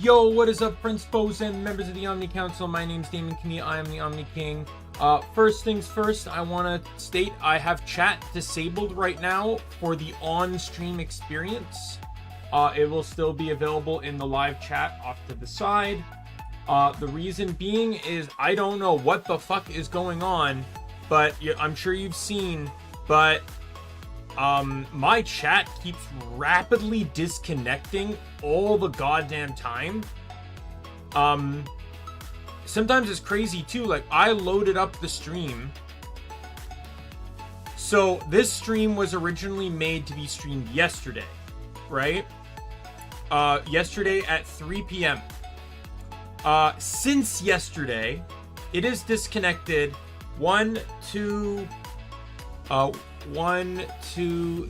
Yo, what is up, Principals and members of the Omni Council? My name's Daimien Kamiya, I am the Omni King. First things first, I want to state I have chat disabled right now for the on-stream experience. It will still be available in the live chat off to the side. The reason being is I don't know what the fuck is going on, but I'm sure you've seen, but my chat keeps rapidly disconnecting all the goddamn time. Sometimes it's crazy too. Like, I loaded up the stream. So this stream was originally made to be streamed yesterday, right? Yesterday at 3 p.m. Since yesterday, it is disconnected 1, 2,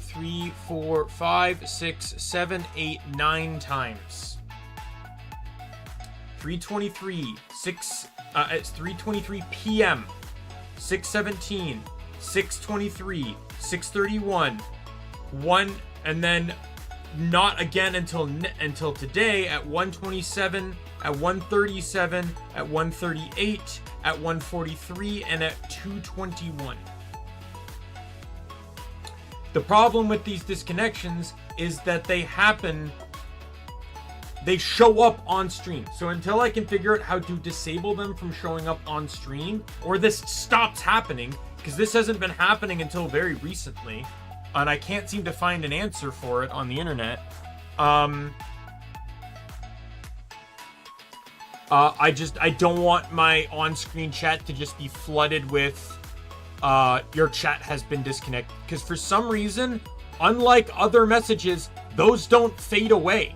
3, 4, 5, 6, 7, 8, 9 times. 3:23, it's 3:23 p.m. 6:17, 6:23, 6:31, 1, and then not again until today at 1:27, at 1:37, at 1:38, at 1:43, and at 2:21. The problem with these disconnections is that they show up on stream. So until I can figure out how to disable them from showing up on stream, or this stops happening, because this hasn't been happening until very recently, and I can't seem to find an answer for it on the internet. I don't want my on-screen chat to just be flooded with your chat has been disconnected, because for some reason, unlike other messages, those don't fade away.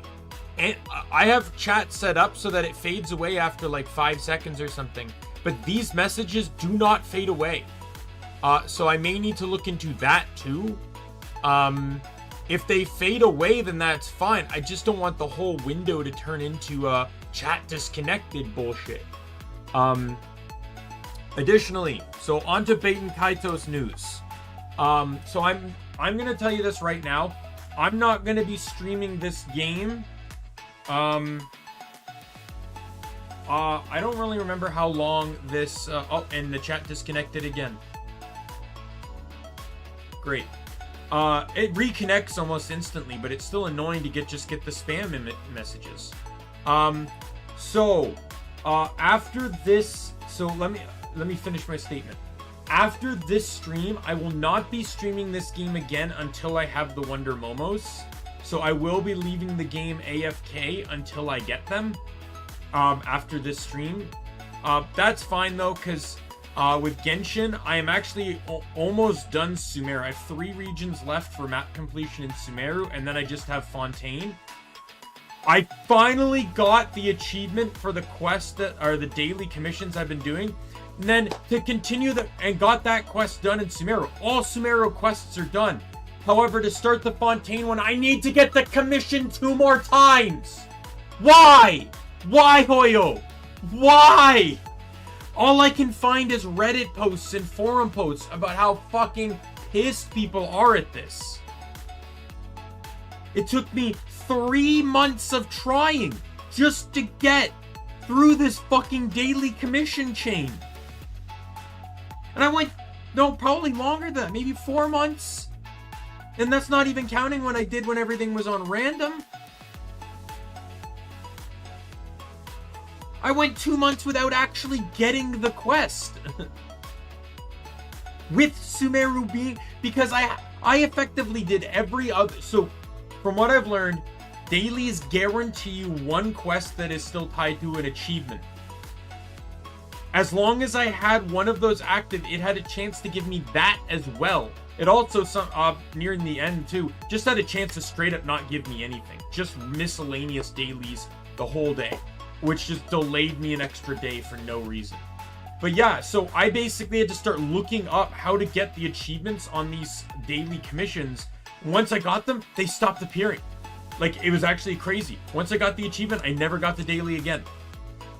And I have chat set up so that it fades away after like 5 seconds or something, but these messages do not fade away. So I may need to look into that too. If they fade away, then that's fine. I just don't want the whole window to turn into chat disconnected bullshit. Additionally, so on to Baten Kaitos news. So I'm gonna tell you this right now. I'm not gonna be streaming this game. I don't really remember how long this. Oh, and the chat disconnected again. Great. It reconnects almost instantly, but it's still annoying to get the spam messages. After this, so let me finish my statement. After this stream, I will not be streaming this game again until I have the Wonder Momos. So I will be leaving the game AFK until I get them. After this stream, that's fine though, because with Genshin, I am actually almost done Sumeru. I have 3 regions left for map completion in Sumeru, and then I just have Fontaine. I finally got the achievement for the quest that are the daily commissions I've been doing. And then to continue and got that quest done in Sumeru. All Sumeru quests are done. However, to start the Fontaine one, I need to get the commission 2 more times. Why? Why, Hoyo? Why? All I can find is Reddit posts and forum posts about how fucking pissed people are at this. It took me 3 months of trying just to get through this fucking daily commission chain. And I went, no, probably longer than that, maybe 4 months. And that's not even counting when I did when everything was on random. I went 2 months without actually getting the quest. With Sumeru being, because I effectively did every other, so from what I've learned, dailies guarantee you 1 quest that is still tied to an achievement. As long as I had one of those active, it had a chance to give me that as well. It also, nearing the end too, just had a chance to straight up not give me anything. Just miscellaneous dailies the whole day, which just delayed me an extra day for no reason. But yeah, so I basically had to start looking up how to get the achievements on these daily commissions. Once I got them, they stopped appearing. Like, it was actually crazy. Once I got the achievement, I never got the daily again.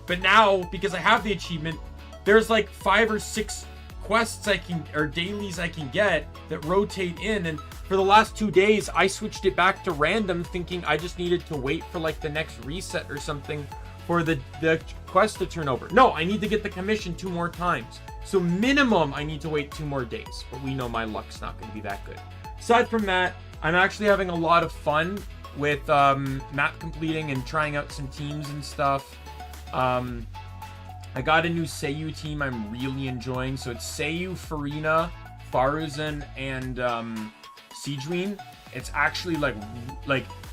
But now, because I have the achievement, there's like 5 or 6 quests I can, or dailies I can get that rotate in. And for the last 2 days, I switched it back to random, thinking I just needed to wait for like the next reset or something for the quest to turn over. No, I need to get the commission 2 more times. So minimum, I need to wait 2 more days. But we know my luck's not going to be that good. Aside from that, I'm actually having a lot of fun with map completing and trying out some teams and stuff. I got a new Seiyu team I'm really enjoying. So it's Seiyu, Farina, Faruzan, and Sijuin. It's actually like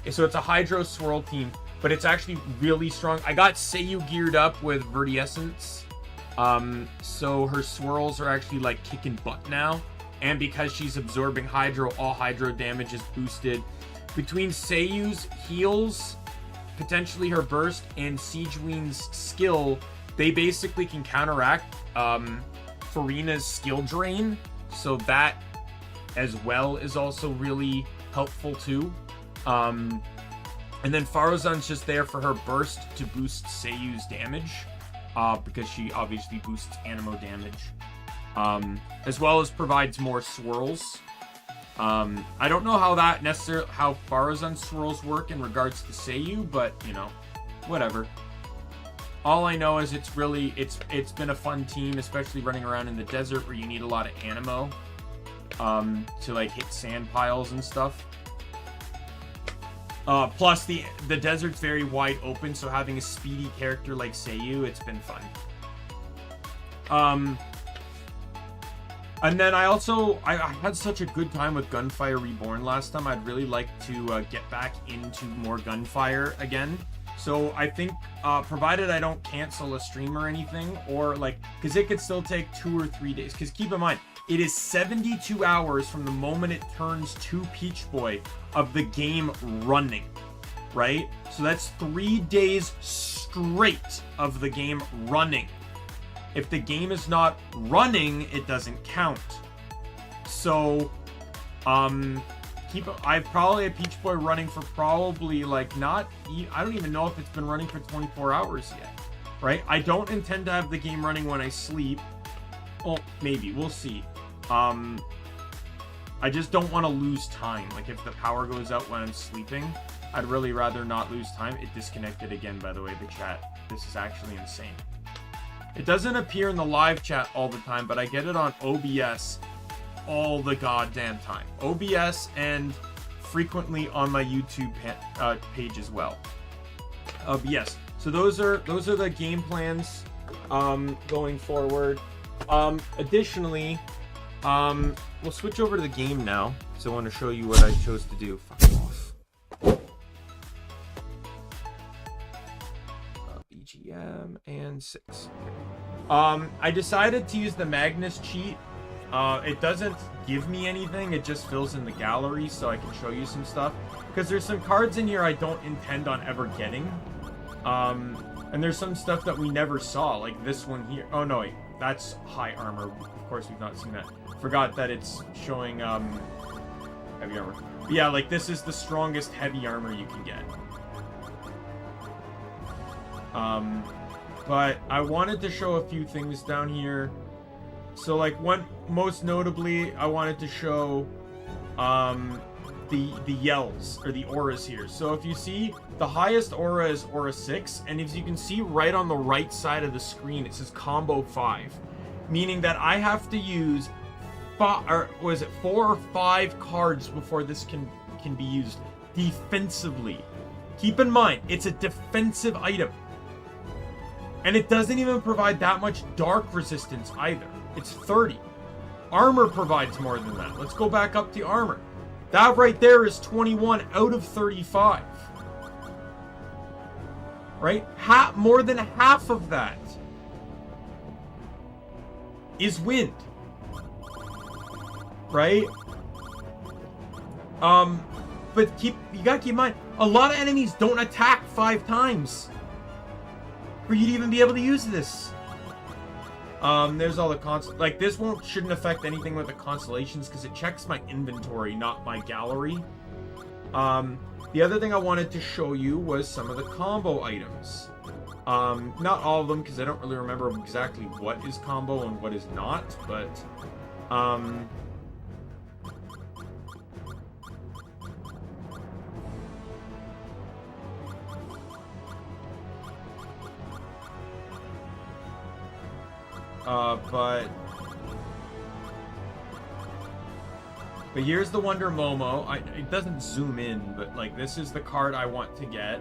so it's a Hydro Swirl team, but it's actually really strong. I got Seiyu geared up with Vertiessence. So her swirls are actually like kicking butt now. And because she's absorbing Hydro, all Hydro damage is boosted. Between Seiyu's heals, potentially her burst, and Sijuin's skill, they basically can counteract Farina's skill drain. So that as well is also really helpful too. And then Faruzan's just there for her burst to boost Seiyu's damage. Because she obviously boosts Anemo damage. As well as provides more swirls. I don't know how how Faruzan's swirls work in regards to Seiyu, but you know, whatever. All I know is it's been a fun team, especially running around in the desert where you need a lot of Anemo to like hit sand piles and stuff. Plus the desert's very wide open, so having a speedy character like Seiyu, it's been fun. And then I had such a good time with Gunfire Reborn last time. I'd really like to get back into more Gunfire again. So I think, provided I don't cancel a stream or anything, or like, because it could still take 2 or 3 days. Because keep in mind, it is 72 hours from the moment it turns to Peach Boy of the game running, right? So that's 3 days straight of the game running. If the game is not running, it doesn't count. So, I've probably had Peach Boy running for probably like I don't even know if it's been running for 24 hours yet, right? I don't intend to have the game running when I sleep. Well, maybe, we'll see. I just don't want to lose time. Like if the power goes out when I'm sleeping, I'd really rather not lose time. It disconnected again, by the way, the chat. This is actually insane. It doesn't appear in the live chat all the time, but I get it on OBS all the goddamn time. OBS and frequently on my YouTube page as well. Yes. So those are the game plans going forward. Additionally, we'll switch over to the game now, so I want to show you what I chose to do. Fuck off. BGM and 6. I decided to use the Magnus cheat. It doesn't give me anything, it just fills in the gallery so I can show you some stuff. Because there's some cards in here I don't intend on ever getting. And there's some stuff that we never saw, like this one here. Oh no, wait, that's high armor. Of course we've not seen that. Forgot that it's showing heavy armor. But yeah, like this is the strongest heavy armor you can get. But I wanted to show a few things down here. So like most notably, I wanted to show the yells or the auras here. So if you see, the highest aura is aura 6, and as you can see right on the right side of the screen, it says combo 5, meaning that I have to use 4 or 5 cards before this can be used defensively. Keep in mind, it's a defensive item. And it doesn't even provide that much dark resistance either. It's 30. Armor provides more than that. Let's go back up to armor. That right there is 21 out of 35. Right? More than half of that is wind. Right? But you gotta keep in mind, a lot of enemies don't attack 5 times for you to even be able to use this. There's all the like this shouldn't affect anything with the constellations because it checks my inventory, not my gallery. The other thing I wanted to show you was some of the combo items. Not all of them, because I don't really remember exactly what is combo and what is not, but, but here's the Wonder Momo. It doesn't zoom in, but, like, this is the card I want to get.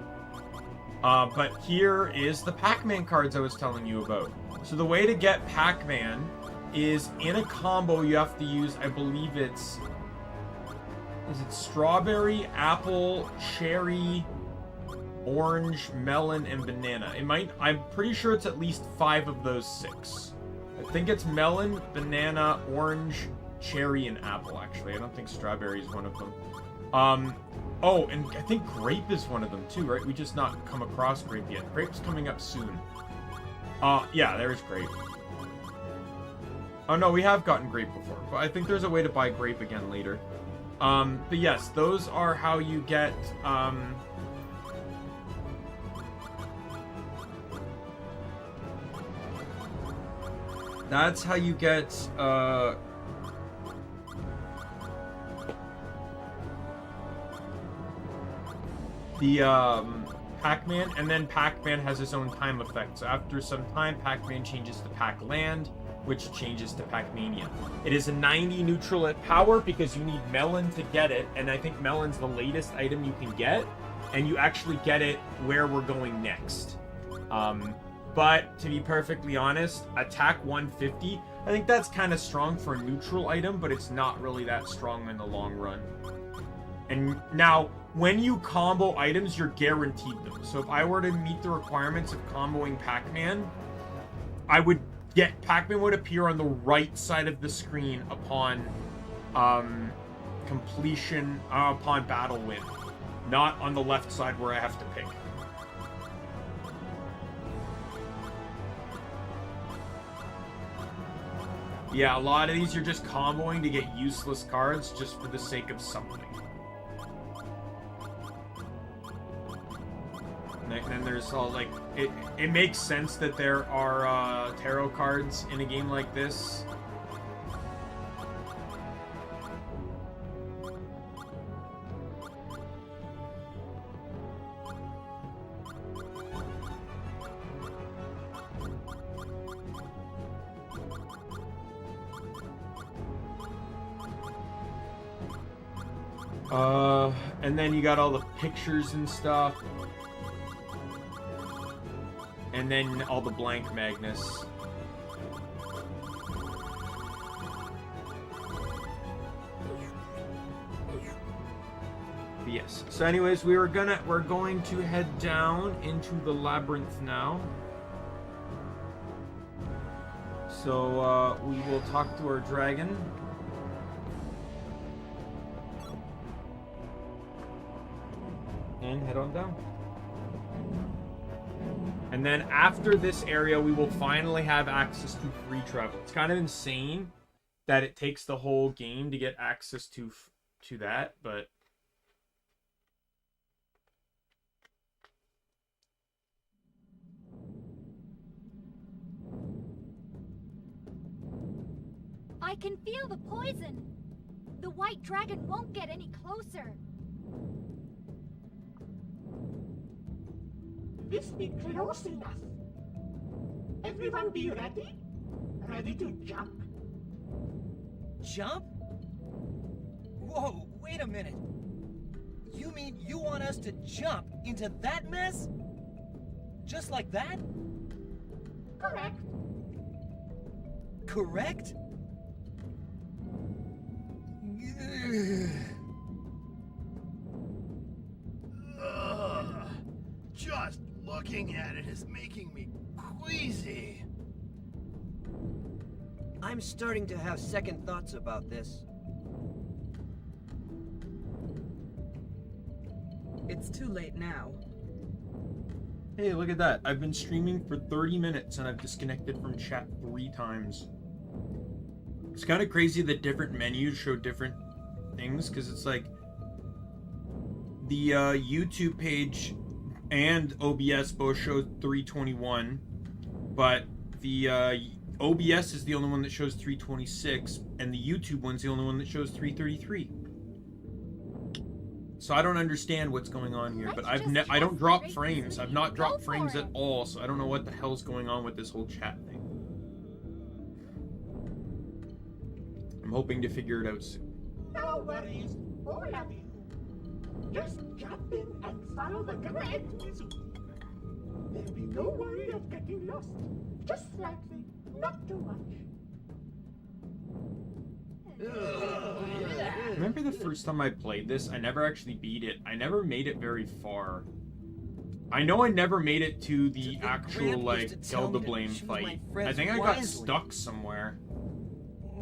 But here is the Pac-Man cards I was telling you about. So the way to get Pac-Man is in a combo you have to use, I believe is it strawberry, apple, cherry, orange, melon, and banana. I'm pretty sure it's at least 5 of those 6. I think it's melon, banana, orange, cherry, and apple, actually. I don't think strawberry is one of them. Oh, and I think grape is one of them too, right? We just not come across grape yet. Grape's coming up soon. Yeah, there's grape. Oh no, we have gotten grape before, but I think there's a way to buy grape again later. But yes, those are how you get, that's how you get, the Pac-Man, and then Pac-Man has his own time effect. So after some time, Pac-Man changes to Pac-Land, which changes to Pac-Mania. It is a 90 neutral at power because you need Melon to get it, and I think Melon's the latest item you can get, and you actually get it where we're going next. But to be perfectly honest, attack 150, I think that's kind of strong for a neutral item, but it's not really that strong in the long run. And now, when you combo items, you're guaranteed them. So if I were to meet the requirements of comboing Pac-Man, Pac-Man would appear on the right side of the screen upon completion, upon battle win. Not on the left side where I have to pick. Yeah, a lot of these you're just comboing to get useless cards just for the sake of something. And then there's all, like, it makes sense that there are tarot cards in a game like this. And then you got all the pictures and stuff. And then all the blank Magnus. Yes. So anyways, we're going to head down into the labyrinth now. So we will talk to our dragon. And head on down. And then after this area, we will finally have access to free travel. It's kind of insane that it takes the whole game to get access to that, but I can feel the poison. The white dragon won't get any closer. This be close enough. Everyone be ready? Ready to jump? Jump? Whoa, wait a minute. You mean you want us to jump into that mess? Just like that? Correct. Correct? Just looking at it is making me queasy. I'm starting to have second thoughts about this. It's too late now. hey, look at that. I've been streaming for 30 minutes and I've disconnected from chat 3 times. It's kind of crazy that different menus show different things, because it's like the YouTube page and OBS both showed 321, but the OBS is the only one that shows 326, and the YouTube one's the only one that shows 333. So I don't understand what's going on here, but I don't drop frames. I've not dropped frames at all, so I don't know what the hell's going on with this whole chat thing. I'm hoping to figure it out soon. No worries, all of you. Just jump in and follow the great wizard. There'll be no worry of getting lost. Just slightly, not too much. Remember the first time I played this? I never actually beat it. I never made it very far. I know I never made it to the actual, like, Zelda Blame fight. I think I got stuck somewhere.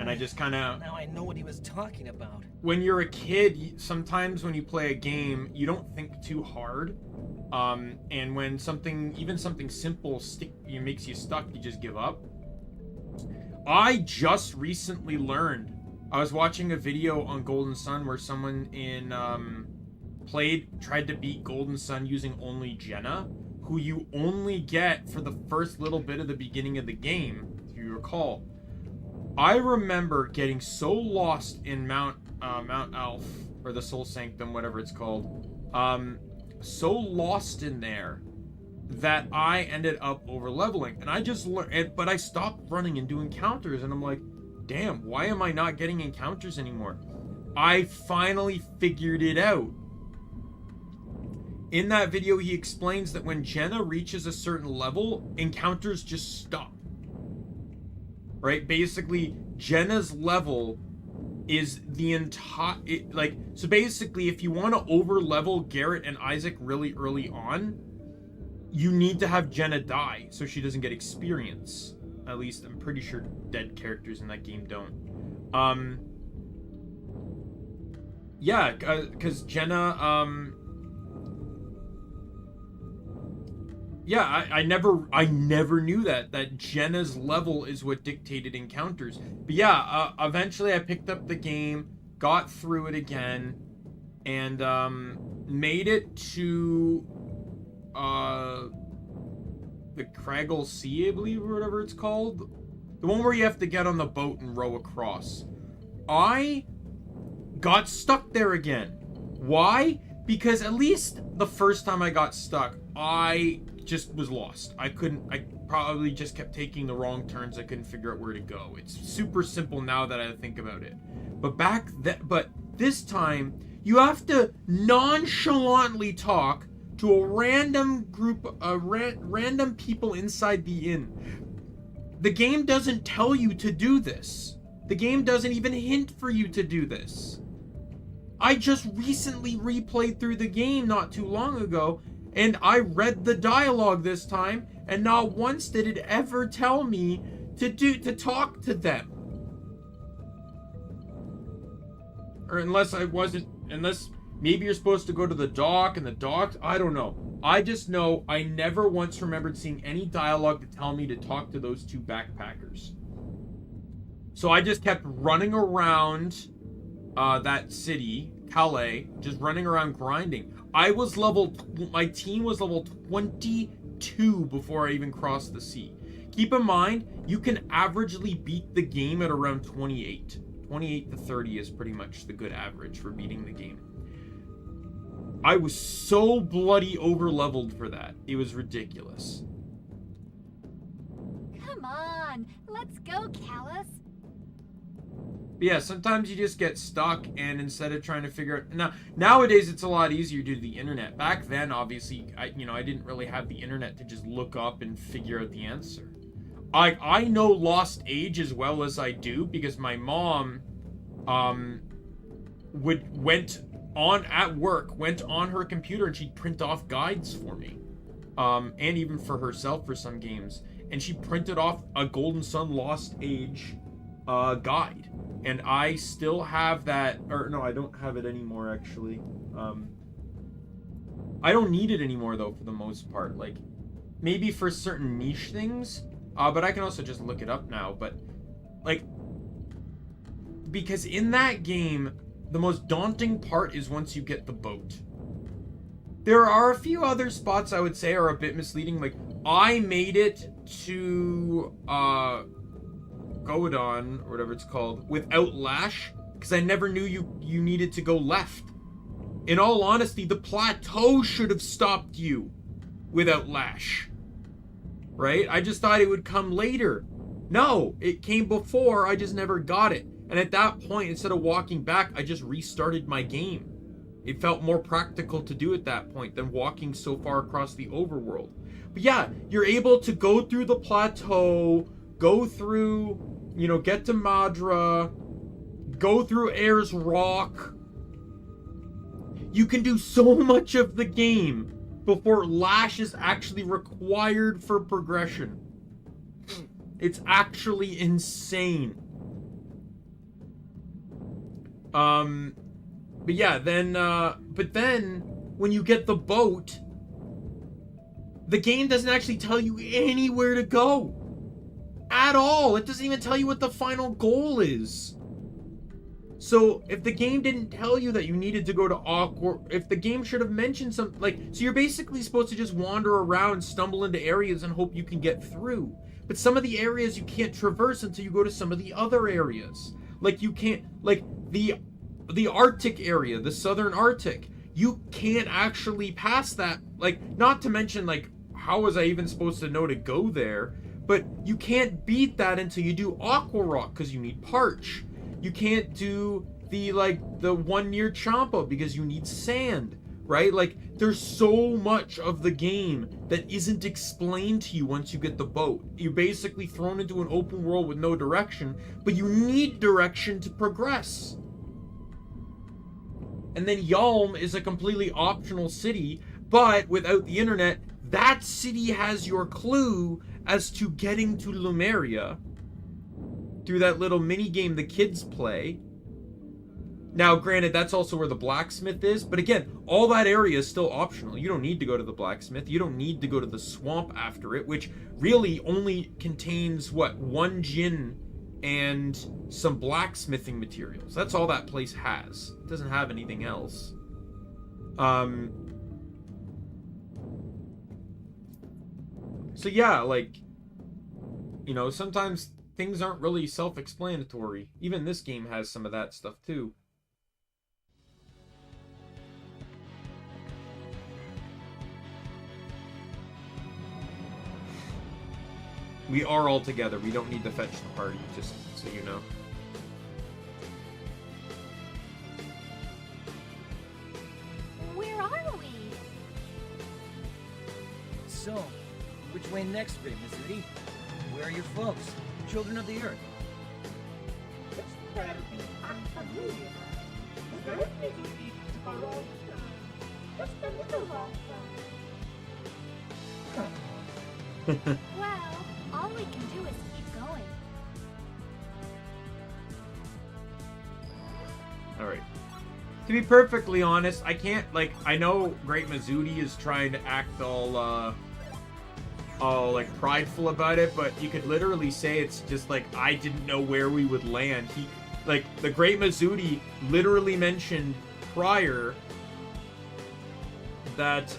And I just kind of... Now I know what he was talking about. When you're a kid, sometimes when you play a game, you don't think too hard. And when something, even something simple makes you stuck, you just give up. I just recently learned. I was watching a video on Golden Sun where someone in tried to beat Golden Sun using only Jenna, who you only get for the first little bit of the beginning of the game, if you recall. I remember getting so lost in Mount Alf, or the Soul Sanctum, whatever it's called, so lost in there that I ended up over leveling, and I just learned. But I stopped running and doing counters, and I'm like, damn, why am I not getting encounters anymore? I finally figured it out. In that video, he explains that when Jenna reaches a certain level, encounters just stop. Right? Basically, Jenna's level is the entire... So basically, if you want to over-level Garrett and Isaac really early on, you need to have Jenna die so she doesn't get experience. At least, I'm pretty sure dead characters in that game don't. Yeah, because Jenna, yeah, I never knew that Jenna's level is what dictated encounters. But yeah, eventually I picked up the game, got through it again, and made it to the Craggle Sea, I believe, or whatever it's called. The one where you have to get on the boat and row across. I got stuck there again. Why? Because at least the first time I got stuck, I just was lost. I probably just kept taking the wrong turns. I couldn't figure out where to go. It's super simple now that I think about it. But this time, you have to nonchalantly talk to a random group of random people inside the inn. The game doesn't tell you to do this. The game doesn't even hint for you to do this. I just recently replayed through the game not too long ago, and I read the dialogue this time, and not once did it ever tell me to talk to them. Or unless maybe you're supposed to go to the dock, and the dock, I don't know. I just know I never once remembered seeing any dialogue to tell me to talk to those two backpackers. So I just kept running around that city, Calais, just running around grinding. My team was level 22 before I even crossed the sea. Keep in mind, you can averagely beat the game at around 28. 28 to 30 is pretty much the good average for beating the game. I was so bloody over-leveled for that. It was ridiculous. Come on, let's go, Callus. But yeah, sometimes you just get stuck, and instead of trying to figure out... Nowadays, it's a lot easier due to the internet. Back then, obviously, I didn't really have the internet to just look up and figure out the answer. I know Lost Age as well as I do, because my mom went on her computer, and she'd print off guides for me. And even for herself for some games. And she printed off a Golden Sun Lost Age guide. And I still have that, or no, I don't have it anymore, actually. I don't need it anymore, though, for the most part. Like, maybe for certain niche things, but I can also just look it up now. But, like, because in that game, the most daunting part is once you get the boat. There are a few other spots I would say are a bit misleading. Like, I made it to Godon, or whatever it's called, without Lash, because I never knew you needed to go left. In all honesty, the plateau should have stopped you without Lash. Right? I just thought it would come later. No, it came before, I just never got it. And at that point, instead of walking back, I just restarted my game. It felt more practical to do at that point than walking so far across the overworld. But yeah, you're able to go through the plateau, go through, you know, get to Madra, go through Ayers Rock. You can do so much of the game before Lash is actually required for progression. It's actually insane. But yeah, then, but then, when you get the boat, the game doesn't actually tell you anywhere to go. At all. It doesn't even tell you what the final goal is. So, if the game didn't tell you that you needed to go to Aqua, if the game should have mentioned something, like, so you're basically supposed to just wander around, stumble into areas, and hope you can get through. But some of the areas you can't traverse until you go to some of the other areas. Like, you can't, like, the Arctic area, the Southern Arctic, you can't actually pass that. Like, not to mention, like, how was I even supposed to know to go there? But you can't beat that until you do Aqua Rock, because you need Parch. You can't do the one near Champa, because you need sand, right? Like, there's so much of the game that isn't explained to you once you get the boat. You're basically thrown into an open world with no direction, but you need direction to progress. And then Yalm is a completely optional city, but without the internet, that city has your clue as to getting to Lumeria through that little mini game the kids play. Now, granted, that's also where the blacksmith is, but again, all that area is still optional. You don't need to go to the blacksmith. You don't need to go to the swamp after it, which really only contains, what, one gin and some blacksmithing materials. That's all that place has. It doesn't have anything else. So yeah, like, you know, sometimes things aren't really self-explanatory. Even this game has some of that stuff too. We are all together. We don't need to fetch the party, just so you know. Where are we? So, which way next, Great Mizuti? Where are your folks? Children of the Earth? This will be unfamiliar. The Great Mizuti are all just a little longer. Well, all we can do is keep going. Alright. To be perfectly honest, I can't, like, I know Great Mizuti is trying to act all like, prideful about it, but you could literally say it's just, like, I didn't know where we would land. He, like, the Great Mizuti literally mentioned prior that,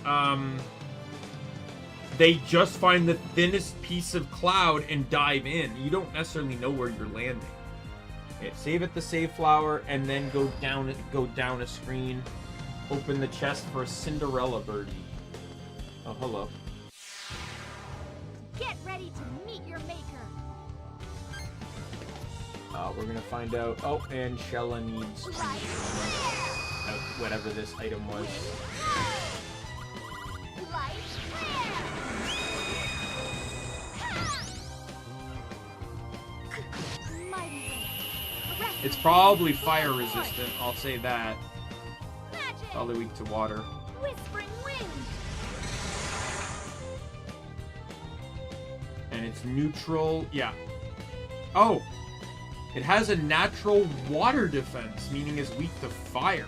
they just find the thinnest piece of cloud and dive in. You don't necessarily know where you're landing. Okay, save at the save flower, and then go down a screen. Open the chest for a Cinderella birdie. Oh, hello. Get ready to meet your maker. We're gonna find out. Oh, and Shella needs to whatever this item was. It's probably fire resistant, I'll say that. Magic. Probably weak to water. Whispering wind. And it's neutral, yeah. Oh! It has a natural water defense, meaning it's weak to fire.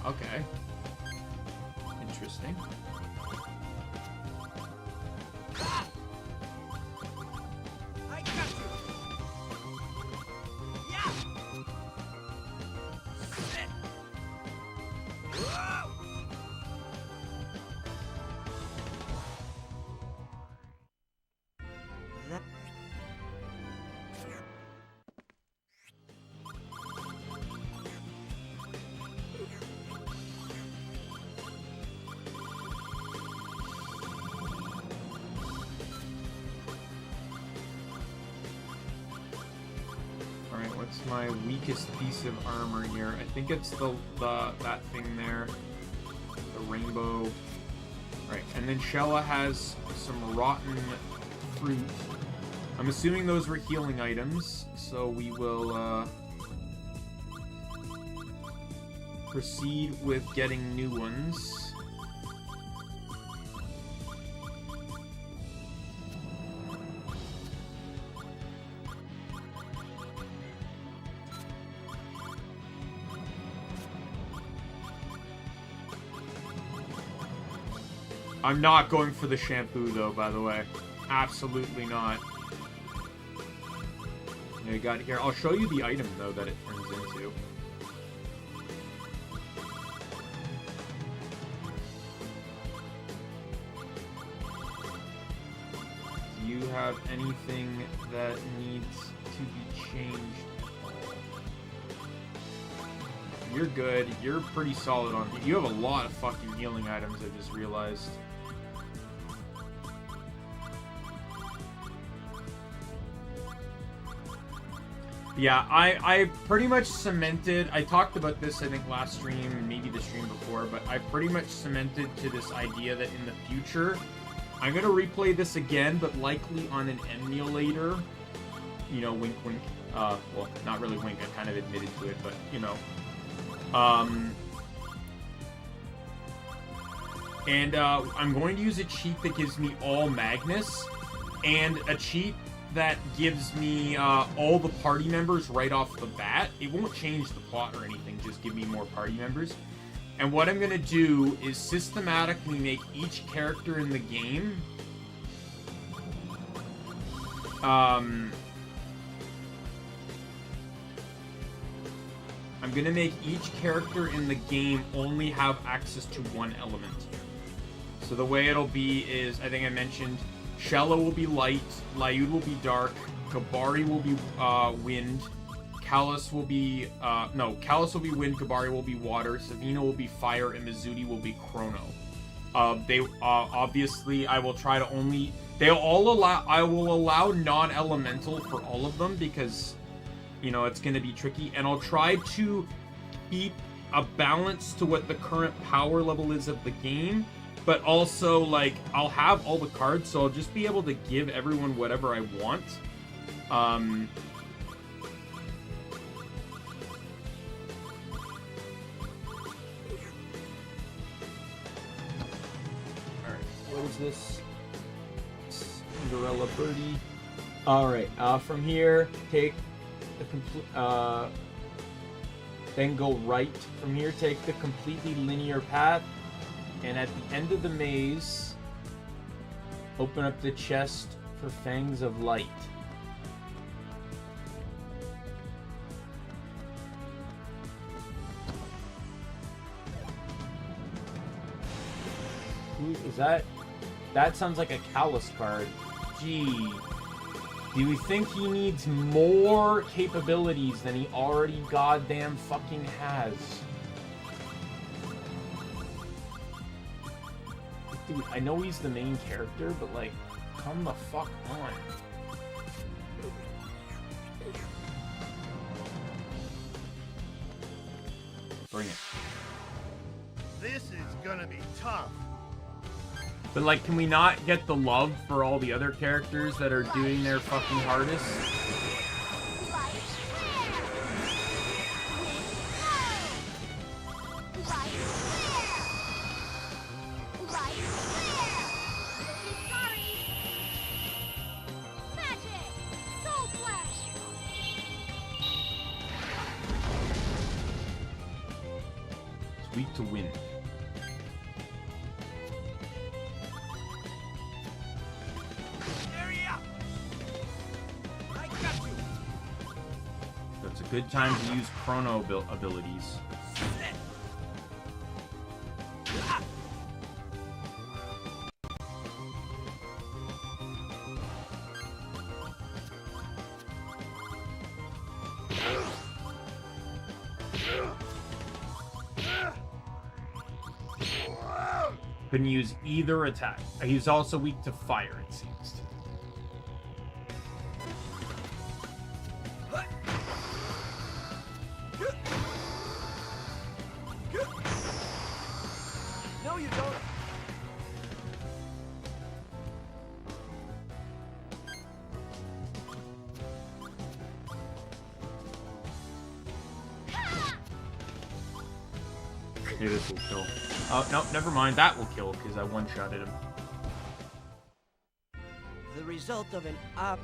Okay. Interesting. I got you! Yeah! Sit! Whoa! my weakest piece of armor here? I think it's the that thing there. The rainbow. Right, and then Shella has some rotten fruit. I'm assuming those were healing items, so we will proceed with getting new ones. I'm not going for the shampoo, though, by the way. Absolutely not. You got here. I'll show you the item, though, that it turns into. Do you have anything that needs to be changed? You're good. You're pretty solid on. You have a lot of fucking healing items, I just realized. Yeah, I pretty much cemented, I talked about this I think last stream and maybe the stream before, but I pretty much cemented to this idea that in the future, I'm going to replay this again, but likely on an emulator. You know, wink wink. Well, not really wink, I kind of admitted to it, but, you know. And I'm going to use a cheat that gives me all Magnus, and a cheat that gives me all the party members right off the bat. It won't change the plot or anything, just give me more party members. And what I'm going to do is systematically make each character in the game I'm going to make each character in the game only have access to one element. So the way it'll be is, I think I mentioned, Shella will be light, Lyud will be dark, Gabari will be wind, Callus will be Callus will be wind, Gabari will be water, Savina will be fire, and Mizuti will be chrono. They obviously I will try to only I will allow non-elemental for all of them because, you know, it's going to be tricky, and I'll try to keep a balance to what the current power level is of the game. But also, like, I'll have all the cards, so I'll just be able to give everyone whatever I want. Alright, what is this? Cinderella Birdie. Alright, from here, take the complete, then go right. From here, take the completely linear path. And at the end of the maze, open up the chest for Fangs of Light. Who is that? That sounds like a Callus card. Gee. Do we think he needs more capabilities than he already goddamn fucking has? Dude, I know he's the main character, but, like, come the fuck on. Bring it. This is gonna be tough. But, like, can we not get the love for all the other characters that are doing their fucking hardest? Weak to wind. That's a good time to use chrono abilities. Couldn't use either attack. He's also weak to fire, it seems. No, you don't. Okay, this will kill. Oh, no, never mind. That will kill, because I one-shotted him. The result of an op...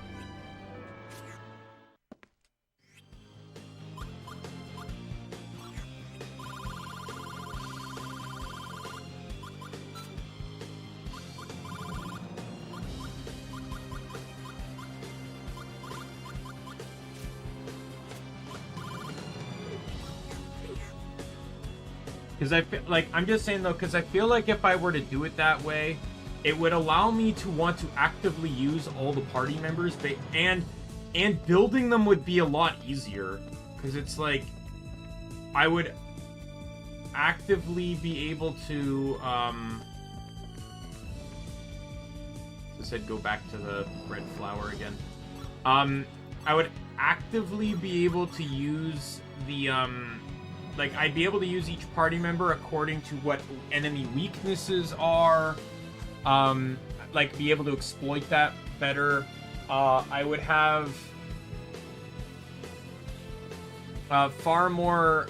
Because I feel like, I'm just saying though, because I feel like if I were to do it that way, it would allow me to want to actively use all the party members, and building them would be a lot easier. Because it's like, I would actively be able to, I said go back to the red flower again. I would actively be able to use the, like, I'd be able to use each party member according to what enemy weaknesses are. Like, be able to exploit that better. I would have far more...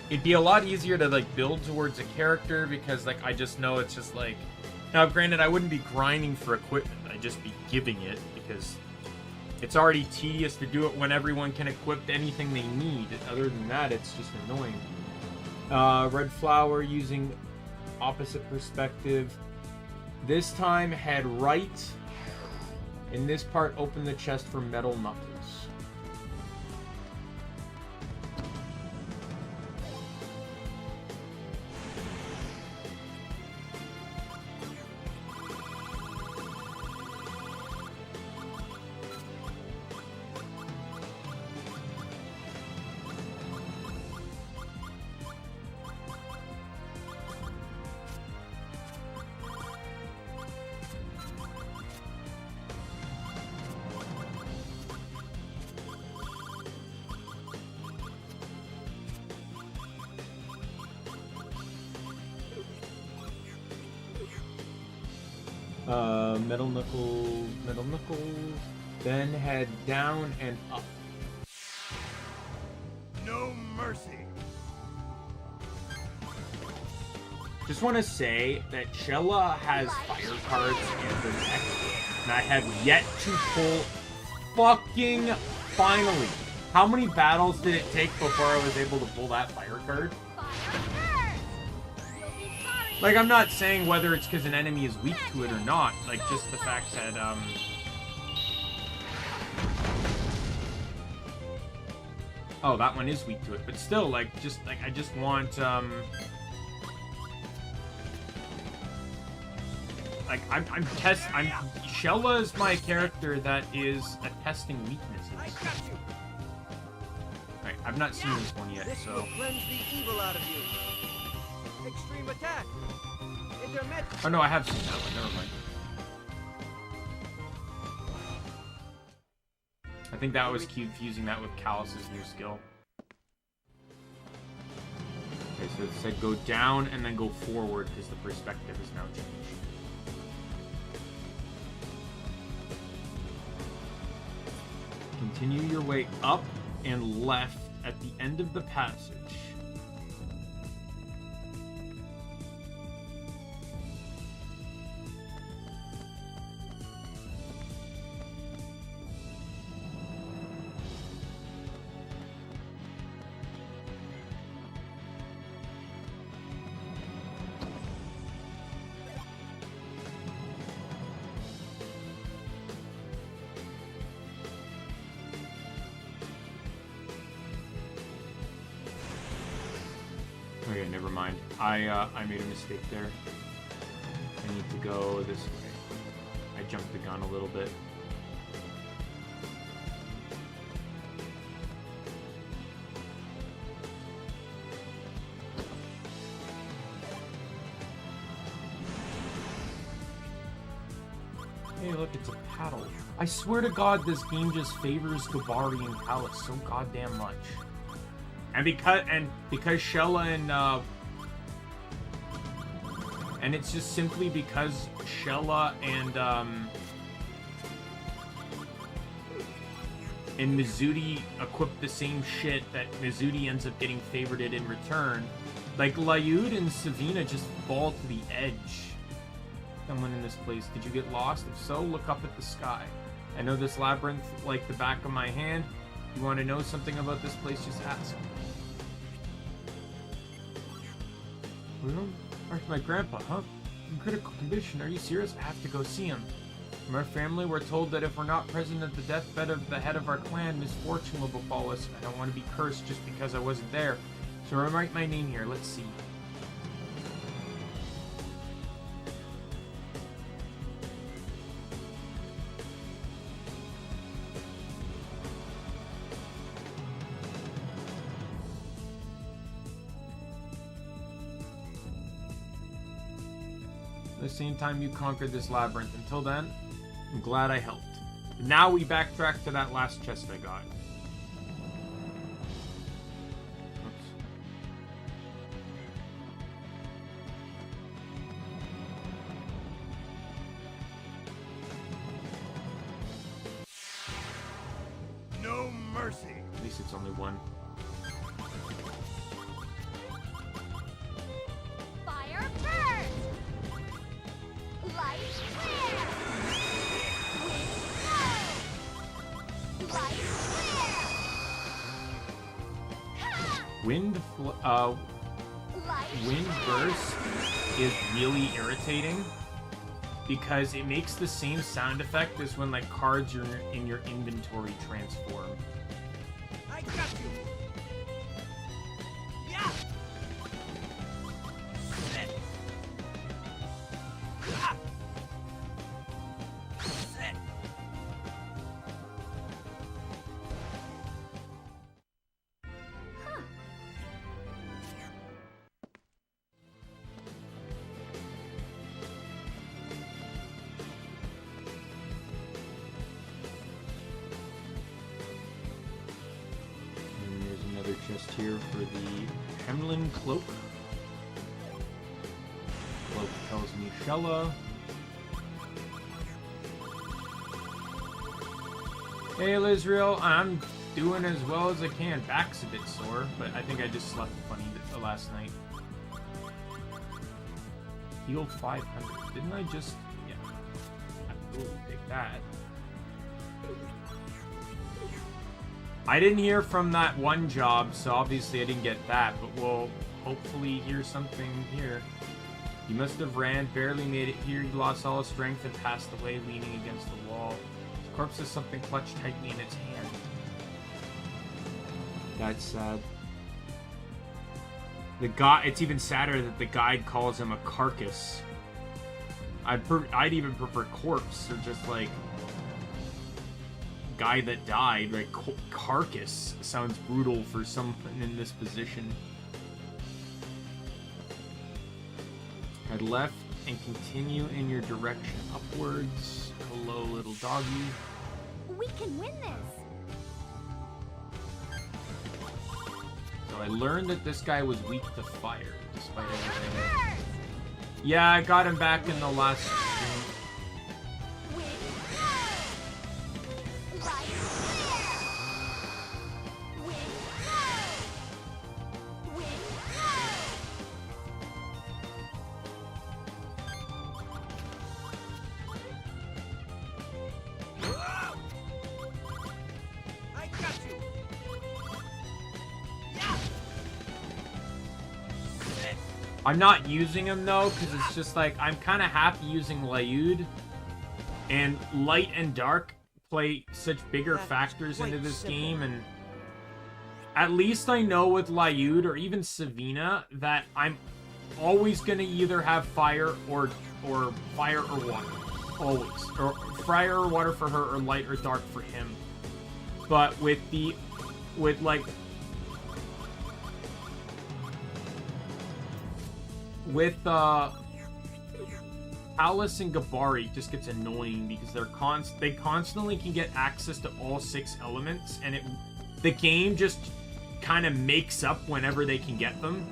it'd be a lot easier to, like, build towards a character because, like, I just know it's just, like... Now, granted, I wouldn't be grinding for equipment. I'd just be giving it because... It's already tedious to do it when everyone can equip anything they need. Other than that, it's just annoying. Red flower using opposite perspective. This time, head right. In this part, open the chest for metal knuckles. Metal knuckles, then head down and up. No mercy. Just want to say that Shella has fire cards in her deck, and I have yet to pull fucking finally. How many battles did it take before I was able to pull that fire card? Like, I'm not saying whether it's because an enemy is weak to it or not. Like, just the fact that, oh, that one is weak to it. But still, like, just, like, I just want, like, Shella is my character that is testing weaknesses. Alright, I've not seen this one yet, This so... will cleanse the evil out of you. Extreme attack. Intermit. Oh no, I have seen that one. Never mind. I think that was confusing that with Callus's new skill. Okay, so it said go down and then go forward because the perspective is now changed. Continue your way up and left at the end of the passage. Okay, never mind. I made a mistake there. I need to go this way. I jumped the gun a little bit. Hey, look, it's a paddle. I swear to God, this game just favors Gabari and Callus so goddamn much. And because Shella and And it's just simply because Shella and Mizuti equip the same shit that Mizuti ends up getting favorited in return. Like, Layud and Savina just fall to the edge. Someone in this place. Did you get lost? If so, look up at the sky. I know this labyrinth like the back of my hand. If you want to know something about this place, just ask. Well, where's my grandpa, huh? In critical condition. Are you serious? I have to go see him. From our family, we're told that if we're not present at the deathbed of the head of our clan, misfortune will befall us. I don't want to be cursed just because I wasn't there. So I'll write my name here. Let's see. The same time you conquered this labyrinth. Until then, I'm glad I helped. Now we backtrack to that last chest I got. Oops. No mercy. At least it's only one. Fire burst! Light flare! Wind blow! Light flare! Wind burst is really irritating because it makes the same sound effect as when like cards are in your inventory transform. I got you. Yeah. Sit. Ah. Sit. And there's another chest here for the Hemlin Cloak. Cloak tells me Shella. Hey, Lizriel, I'm doing as well as I can. Back's a bit sore, but I think I just slept funny last night. Heal 500. Didn't I just... Yeah. I will take that. I didn't hear from that one job, so obviously I didn't get that, but we'll hopefully hear something here. You must have ran, barely made it here. You lost all his strength and passed away leaning against the wall. His corpse has something clutched tightly in its hand. That's sad. It's even sadder that the guide calls him a carcass. I'd even prefer corpse, or just like guy that died. Like carcass sounds brutal for someone in this position. Head left and continue in your direction upwards. Hello, little doggy. We can win this. So I learned that this guy was weak to fire, despite everything. Yeah, I got him back in the last stream. I'm not using him though, because it's just like I'm kind of happy using Layud, and light and dark play such bigger factors into this game, and at least I know with Layud or even Savina that I'm always gonna either have fire or fire or water, always, or fire or water for her, or light or dark for him. But with Alice and Gabari, it just gets annoying because they constantly can get access to all 6 elements, and the game just kind of makes up whenever they can get them,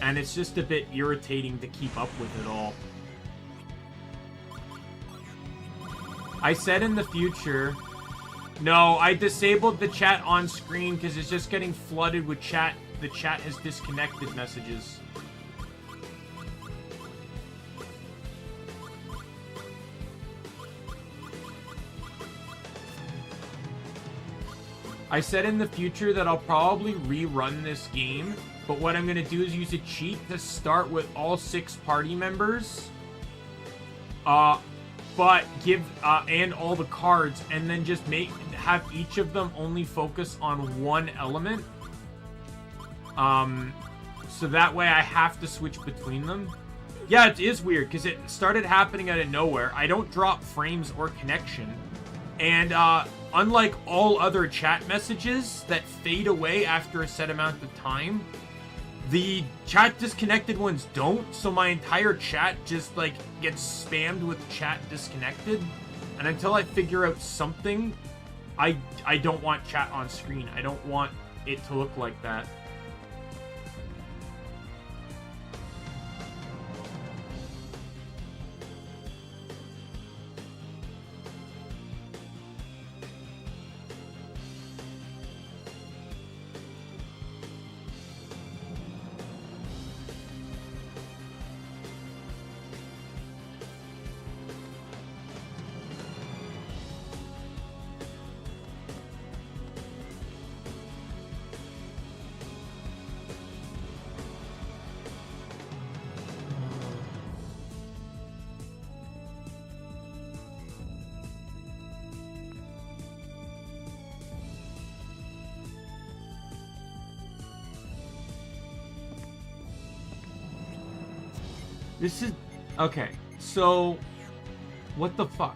and it's just a bit irritating to keep up with it all. I said in the future... No, I disabled the chat on screen because it's just getting flooded with chat. The chat has disconnected messages. I said in the future that I'll probably rerun this game, but what I'm going to do is use a cheat to start with all 6 party members. But give, and all the cards, and then just have each of them only focus on one element. So that way I have to switch between them. Yeah, it is weird, because it started happening out of nowhere. I don't drop frames or connection. And, unlike all other chat messages that fade away after a set amount of time, the chat disconnected ones don't, so my entire chat just, like, gets spammed with chat disconnected. And until I figure out something, I don't want chat on screen. I don't want it to look like that. This is... Okay, so... What the fuck?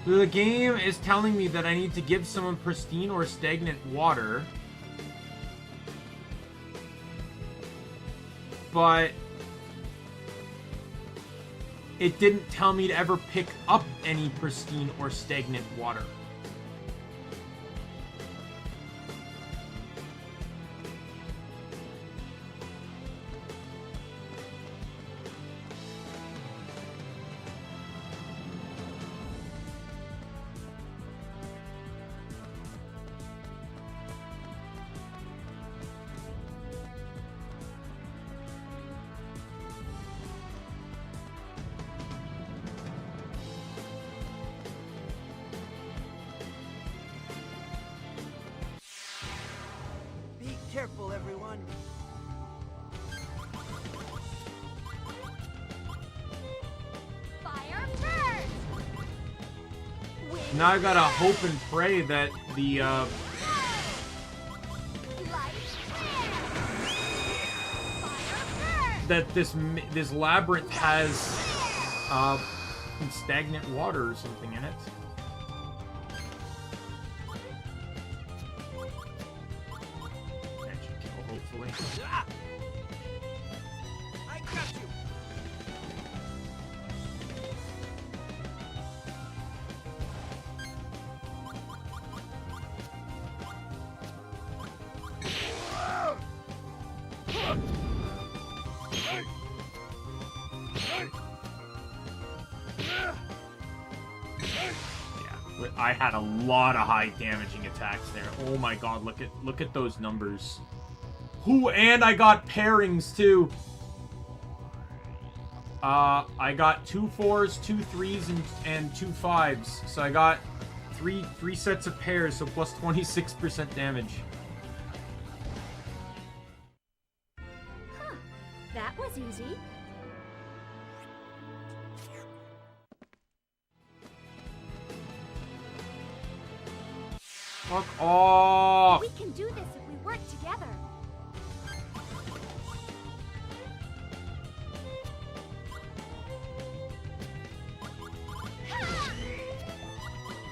So the game is telling me that I need to give someone pristine or stagnant water. But... it didn't tell me to ever pick up any pristine or stagnant water. Careful, everyone. Fire first! Now I gotta hope and pray that the, Light fire first! that this labyrinth has, stagnant water or something in it. I got you. Yeah, I had a lot of high damaging attacks there. Oh my god, look at those numbers. Ooh, and I got pairings too. I got 2 4s, 2 3s, and 2 5s. So I got three sets of pairs, so plus 26% damage. Huh. That was easy. Fuck off! We can do this if we work together.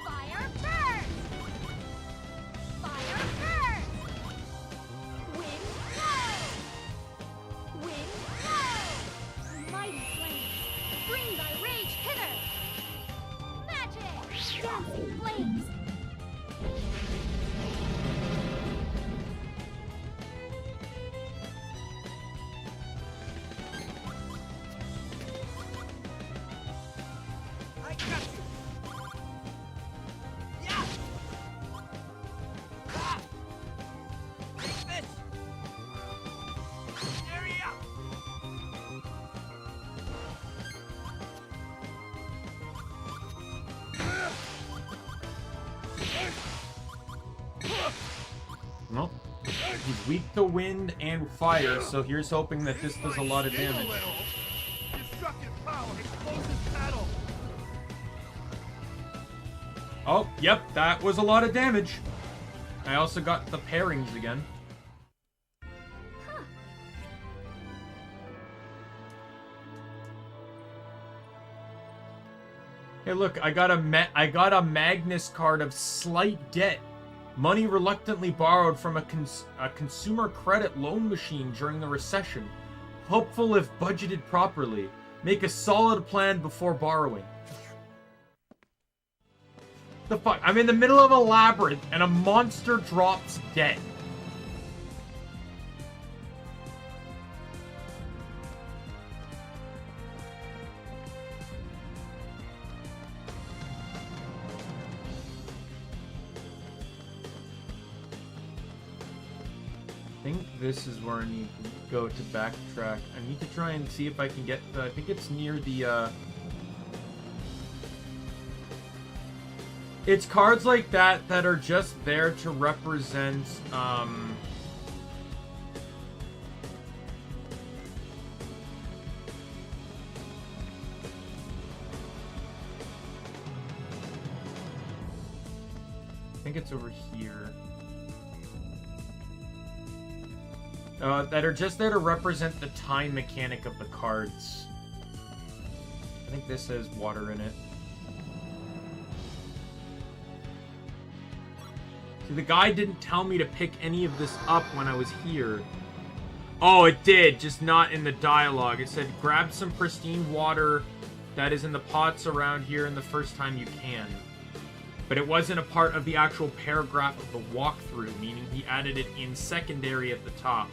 Fire first! Fire first! Wind blow! Wind blow! Mighty flames, bring thy rage hither! Magic! Dancing flames! Well, he's weak to wind and fire, so here's hoping that this does a lot of damage. Destructive power, explosive paddle. Oh, yep, that was a lot of damage. I also got the pairings again. Hey, look, I got a Magnus card of slight debt. Money reluctantly borrowed from a consumer credit loan machine during the recession. Helpful if budgeted properly. Make a solid plan before borrowing. The fuck? I'm in the middle of a labyrinth and a monster drops dead. I think this is where I need to go to backtrack. I need to try and see if I can get I think it's near the it's cards like that that are just there to represent I think it's over here. That are just there to represent the time mechanic of the cards. I think this has water in it. See, the guy didn't tell me to pick any of this up when I was here. Oh, it did, just not in the dialogue. It said, grab some pristine water that is in the pots around here in the first time you can. But it wasn't a part of the actual paragraph of the walkthrough, meaning he added it in secondary at the top.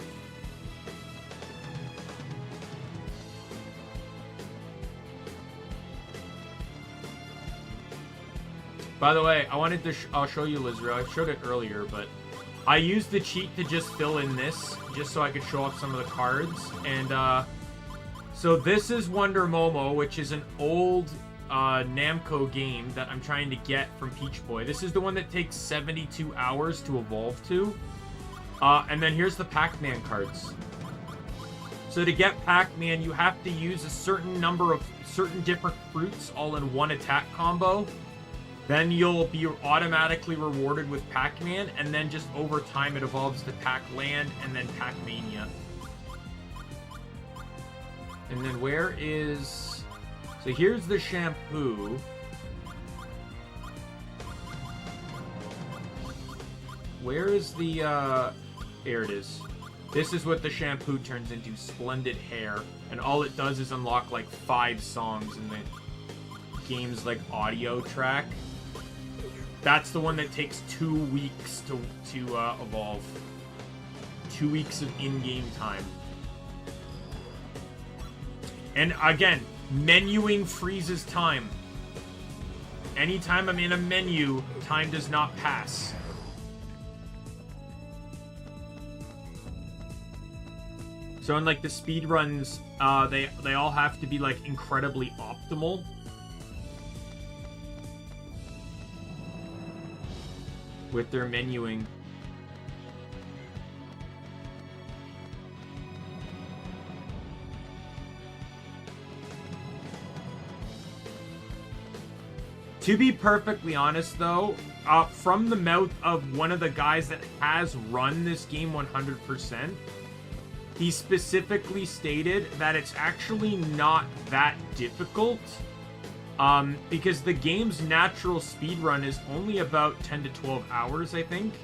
By the way, I wanted to I'll show you, Lizra. I showed it earlier, but I used the cheat to just fill in this, just so I could show off some of the cards. And so this is Wonder Momo, which is an old Namco game that I'm trying to get from Peach Boy. This is the one that takes 72 hours to evolve to. And then here's the Pac-Man cards. So to get Pac-Man, you have to use a certain number of certain different fruits all in one attack combo. Then you'll be automatically rewarded with Pac-Man, and then just over time it evolves to Pac-Land and then Pac-Mania. And then where is... So here's the shampoo. Where is the, There it is. This is what the shampoo turns into, Splendid Hair. And all it does is unlock, like, 5 songs in the game's, like, audio track. That's the one that takes 2 weeks to evolve. 2 weeks of in-game time. And again, menuing freezes time. Anytime I'm in a menu, time does not pass. So in like the speed runs, they all have to be like incredibly optimal. With their menuing. To be perfectly honest though, from the mouth of one of the guys that has run this game 100%, he specifically stated that it's actually not that difficult. Because the game's natural speedrun is only about 10 to 12 hours, I think.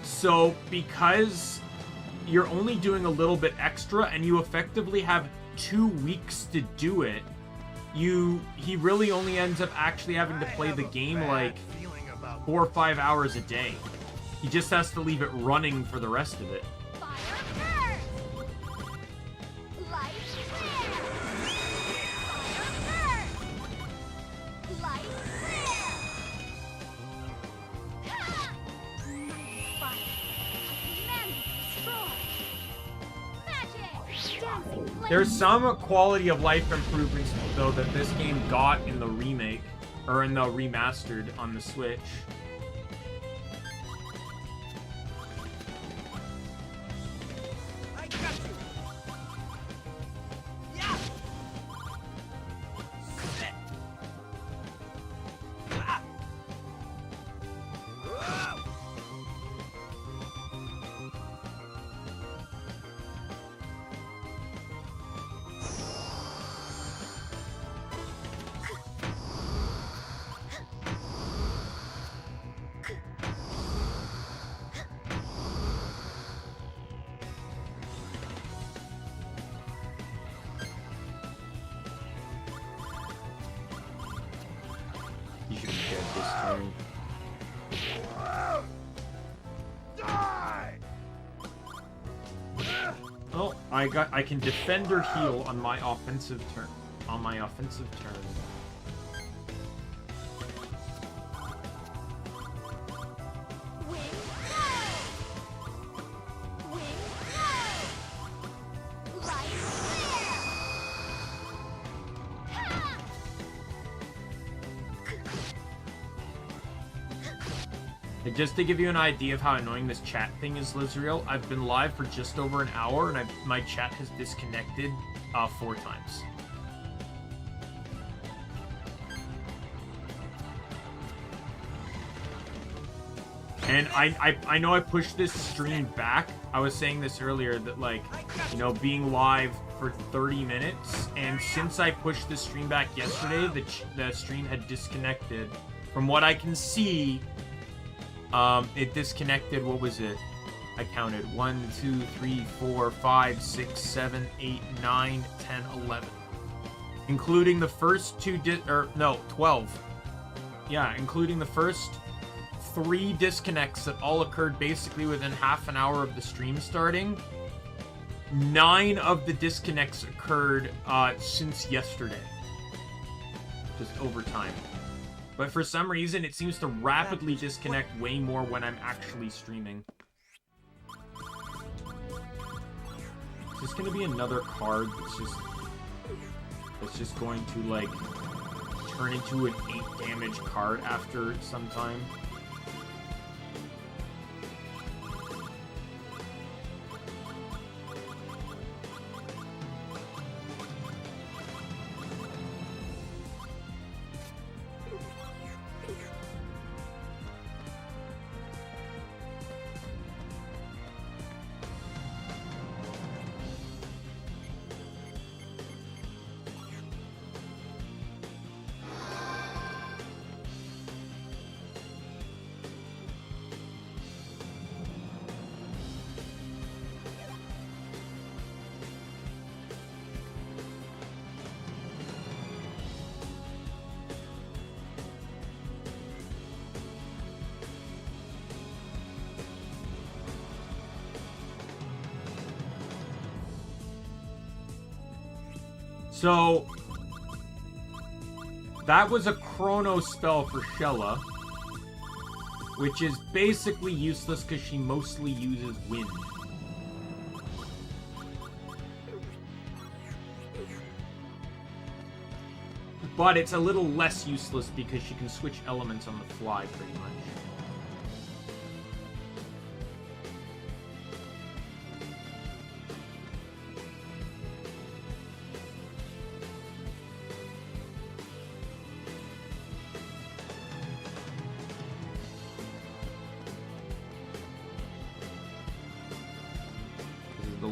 So, because you're only doing a little bit extra, and you effectively have 2 weeks to do it, he really only ends up actually having to play the game like 4 or 5 hours a day. He just has to leave it running for the rest of it. There's some quality of life improvements, though, that this game got in the remake. Or no, remastered on the Switch. I got you. Yeah. Sit. Ah. Ah. You should be dead this turn. Die! Oh, I can defend or heal on my offensive turn. On my offensive turn. Wing high! Wing high! Light flare! Ha! And just to give you an idea of how annoying this chat thing is, Lizriel, I've been live for just over an hour, and my chat has disconnected 4 times. And I know I pushed this stream back. I was saying this earlier that, like, you know, being live for 30 minutes, and since I pushed the stream back yesterday, the stream had disconnected. From what I can see, it disconnected, what was it? I counted 1, 2, 3, 4, 5, 6, 7, 8, 9, 10, 11. Including the first 12. Yeah, including the first 3 disconnects that all occurred basically within half an hour of the stream starting. 9 of the disconnects occurred since yesterday. Just over time. But for some reason, it seems to rapidly disconnect way more when I'm actually streaming. Is this going to be another card that's just going to, like, turn into an 8 damage card after some time? So, that was a chrono spell for Shella, which is basically useless because she mostly uses wind. But it's a little less useless because she can switch elements on the fly pretty much.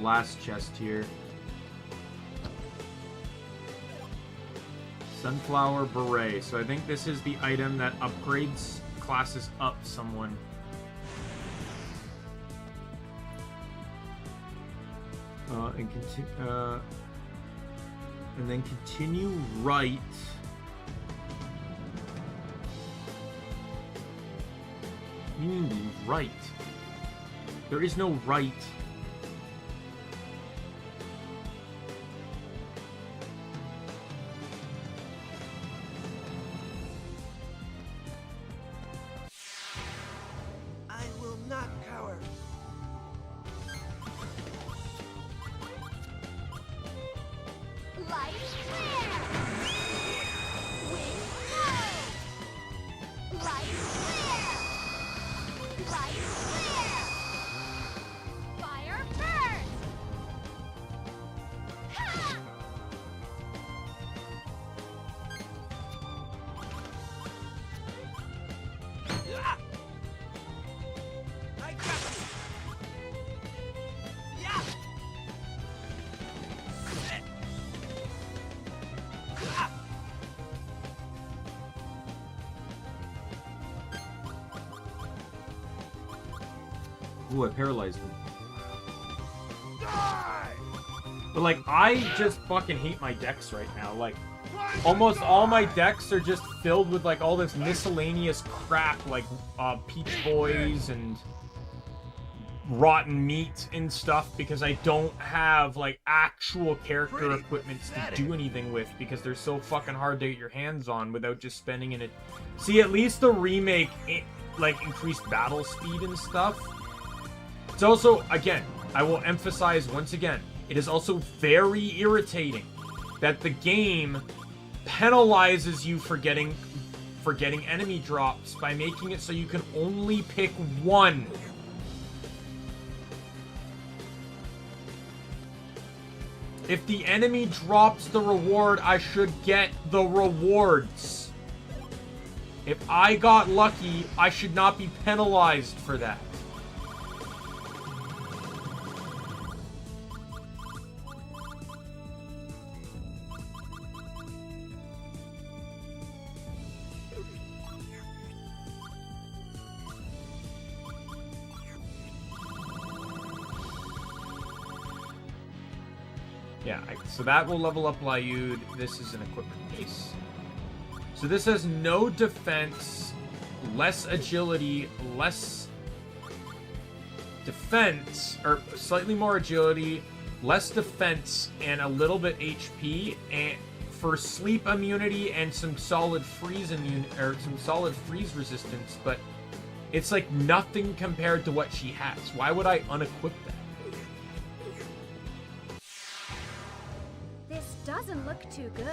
Last chest here. Sunflower Beret. So I think this is the item that upgrades classes up someone. And then continue right. What do you mean right? There is no right. Ooh, I paralyzed him. Die! But like, I just fucking hate my decks right now. Like, almost all my decks are just filled with like all this miscellaneous crap, like Peach Boys and rotten meat and stuff, because I don't have like actual character equipments to do anything with, because they're so fucking hard to get your hands on without just spending in it. See, at least the remake like increased battle speed and stuff. It's also, again, I will emphasize once again, it is also very irritating that the game penalizes you for getting enemy drops by making it so you can only pick one. If the enemy drops the reward, I should get the rewards. If I got lucky, I should not be penalized for that. Yeah, so that will level up Lyud. This is an equipment base. So this has no defense, less agility, less defense, or slightly more agility, less defense, and a little bit HP, and for sleep immunity and some solid freeze resistance, but it's like nothing compared to what she has. Why would I unequip that? This doesn't look too good.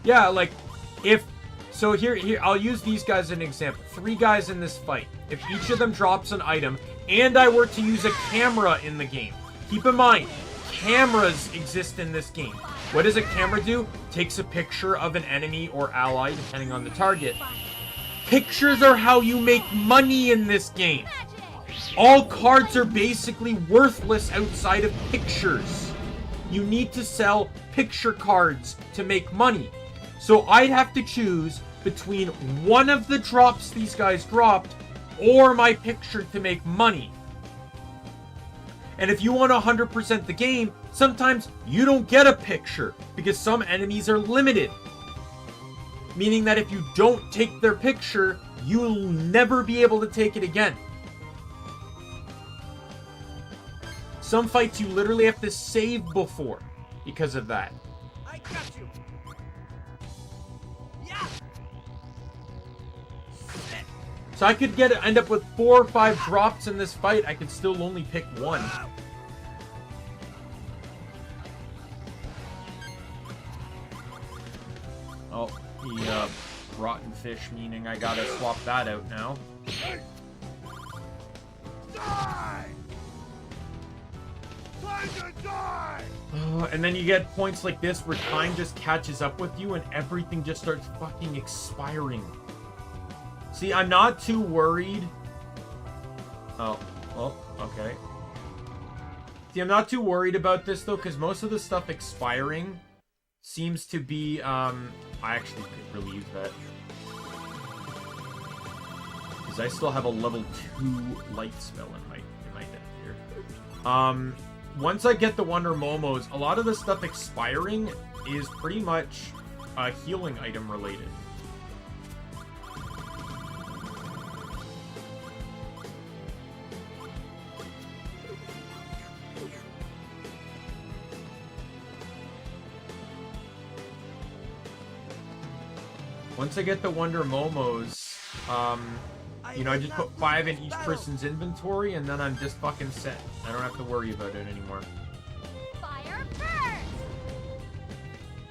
Yeah, like, if... So here, I'll use these guys as an example. 3 guys in this fight. If each of them drops an item, and I were to use a camera in the game. Keep in mind, cameras exist in this game. What does a camera do? Takes a picture of an enemy or ally, depending on the target. Pictures are how you make money in this game. All cards are basically worthless outside of pictures. You need to sell picture cards to make money. So I'd have to choose between one of the drops these guys dropped or my picture to make money. And if you want to 100% the game, sometimes you don't get a picture because some enemies are limited. Meaning that if you don't take their picture, you'll never be able to take it again. Some fights you literally have to save before because of that. I got you. Yeah. So I could end up with 4 or 5 drops in this fight. I could still only pick one. Oh, the rotten fish, meaning I gotta swap that out now. Die! Time to die! And then you get points like this where time just catches up with you and everything just starts fucking expiring. See, I'm not too worried. Oh, well, okay. See, I'm not too worried about this though, because most of the stuff expiring seems to be, I actually could really use that. Because I still have a level 2 light spell in my deck here. Once I get the Wonder Momos, a lot of the stuff expiring is pretty much healing item related. Once I get the Wonder Momos, you know, I just put 5 in each person's inventory, and then I'm just fucking set. I don't have to worry about it anymore. Fire first!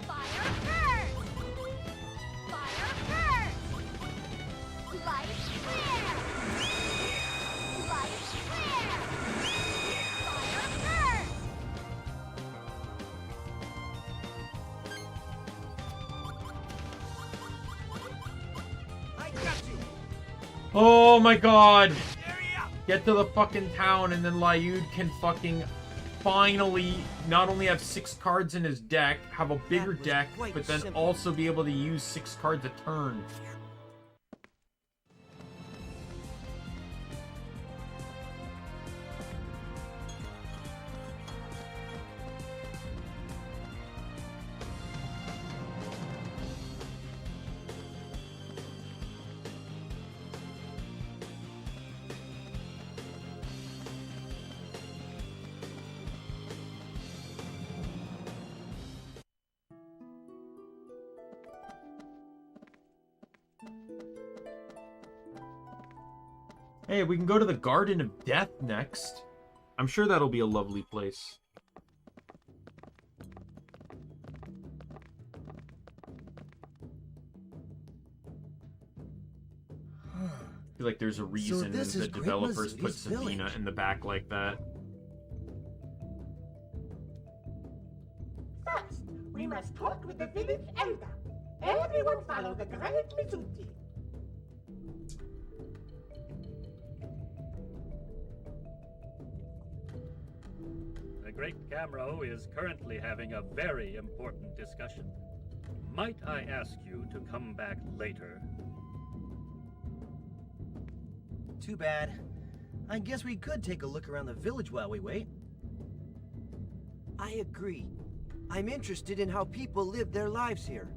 Fire first! Fire first! Light flare! Light flare! Fire first! I got you. Oh my god! Get to the fucking town, and then Lyud can fucking finally not only have 6 cards in his deck, have a bigger deck, but then also be able to use 6 cards a turn. Hey, we can go to the Garden of Death next. I'm sure that'll be a lovely place. I feel like there's a reason this is the Great developers put Mizuti's Savina village. in the back like that. First, we must talk with the village elder. Everyone follow the Great Mizuti. The Great Camro is currently having a very important discussion. Might I ask you to come back later? Too bad. I guess we could take a look around the village while we wait. I agree. I'm interested in how people live their lives here.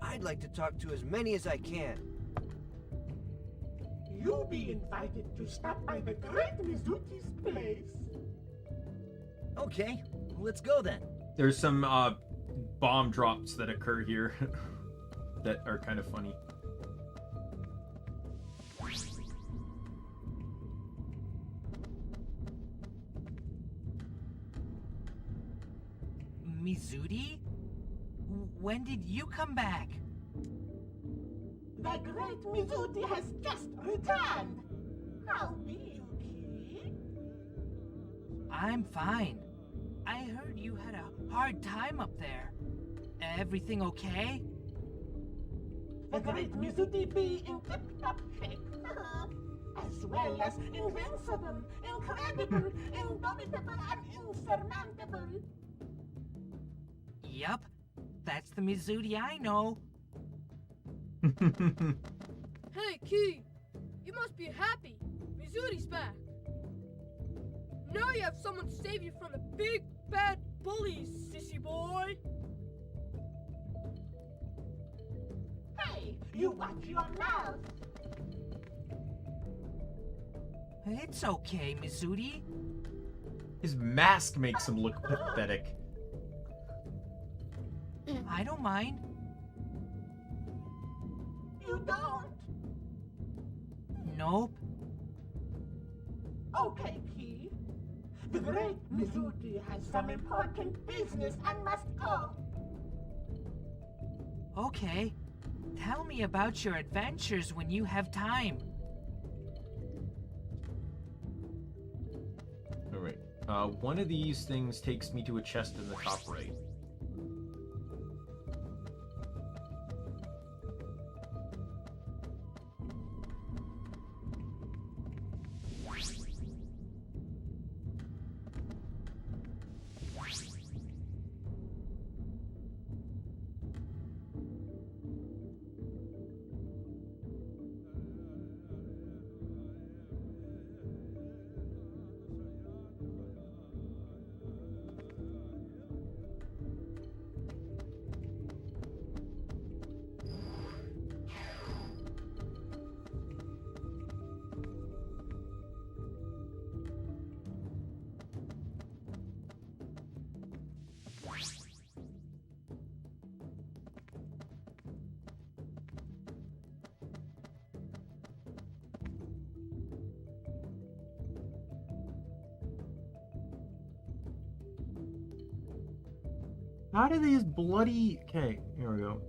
I'd like to talk to as many as I can. You'll be invited to stop by the Great Mizuti's place. Okay, let's go then. There's some bomb drops that occur here that are kind of funny. Mizuti? When did you come back? The Great Mizuti has just returned. How be you, Key? I'm fine. I heard you had a hard time up there. Everything okay? The Great Mizuti be in tip-top shape. As well as invincible, incredible, indomitable, and insurmountable. Yup. That's the Mizuti I know. Hey, Key! You must be happy. Mizuti's back. Now you have someone to save you from the big bad bullies, sissy boy. Hey, you watch your mouth. It's okay, Mizuti. His mask makes him look pathetic. I don't mind. You don't? Nope. Okay, Key. The Great Mizuti has some important business and must go. Okay. Tell me about your adventures when you have time. Alright. One of these things takes me to a chest in the top right. How do these bloody... Okay, here we go.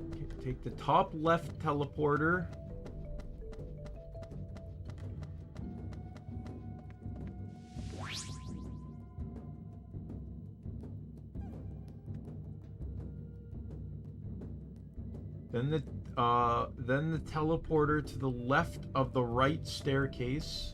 Okay, take the top left teleporter. Then the teleporter to the left of the right staircase.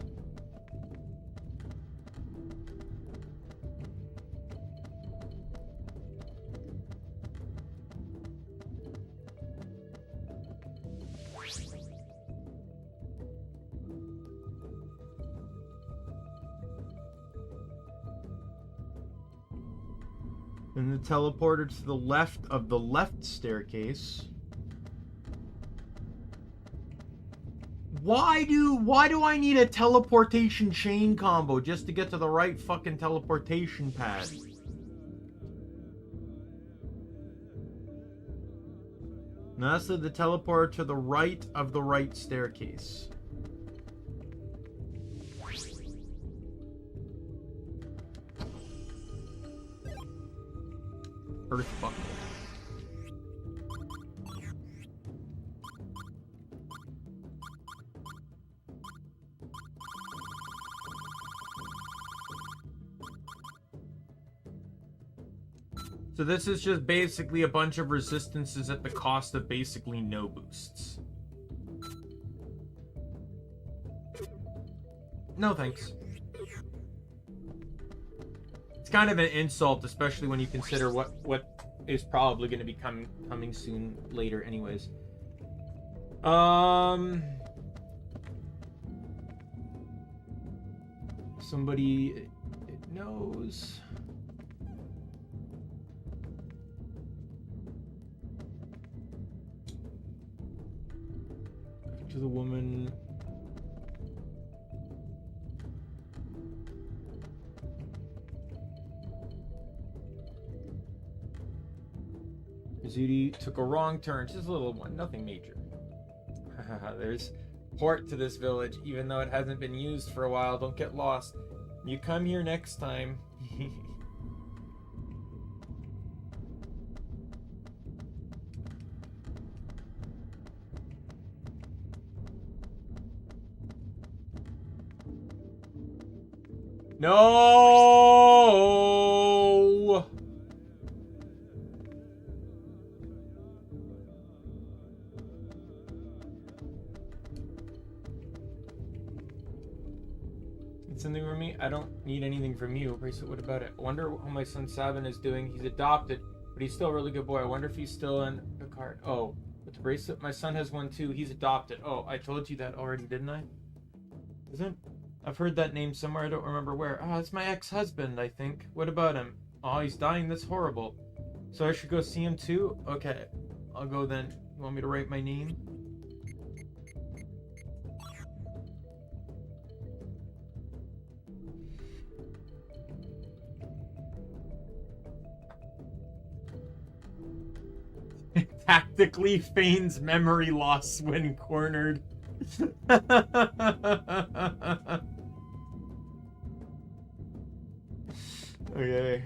Then the teleporter to the left of the left staircase. Why do I need a teleportation chain combo just to get to the right fucking teleportation pad? And lastly, the teleporter to the right of the right staircase. Earth buckle. So this is just basically a bunch of resistances at the cost of basically no boosts. No thanks. It's kind of an insult, especially when you consider what is probably going to be coming soon later anyways. Somebody knows. To the woman. Mizuti took a wrong turn, just a little one, nothing major. There's port to this village, even though it hasn't been used for a while. Don't get lost. You come here next time. No! Need something from me? I don't need anything from you. Bracelet, what about it? I wonder how my son Sabin is doing. He's adopted, but he's still a really good boy. I wonder if he's still in the card. Oh, with the bracelet? My son has one too. He's adopted. Oh, I told you that already, didn't I? Isn't? I've heard that name somewhere. I don't remember where. Oh, it's my ex-husband, I think. What about him? Oh, he's dying. That's horrible. So I should go see him too? Okay. I'll go then. You want me to write my name? Tactically feigns memory loss when cornered. Okay.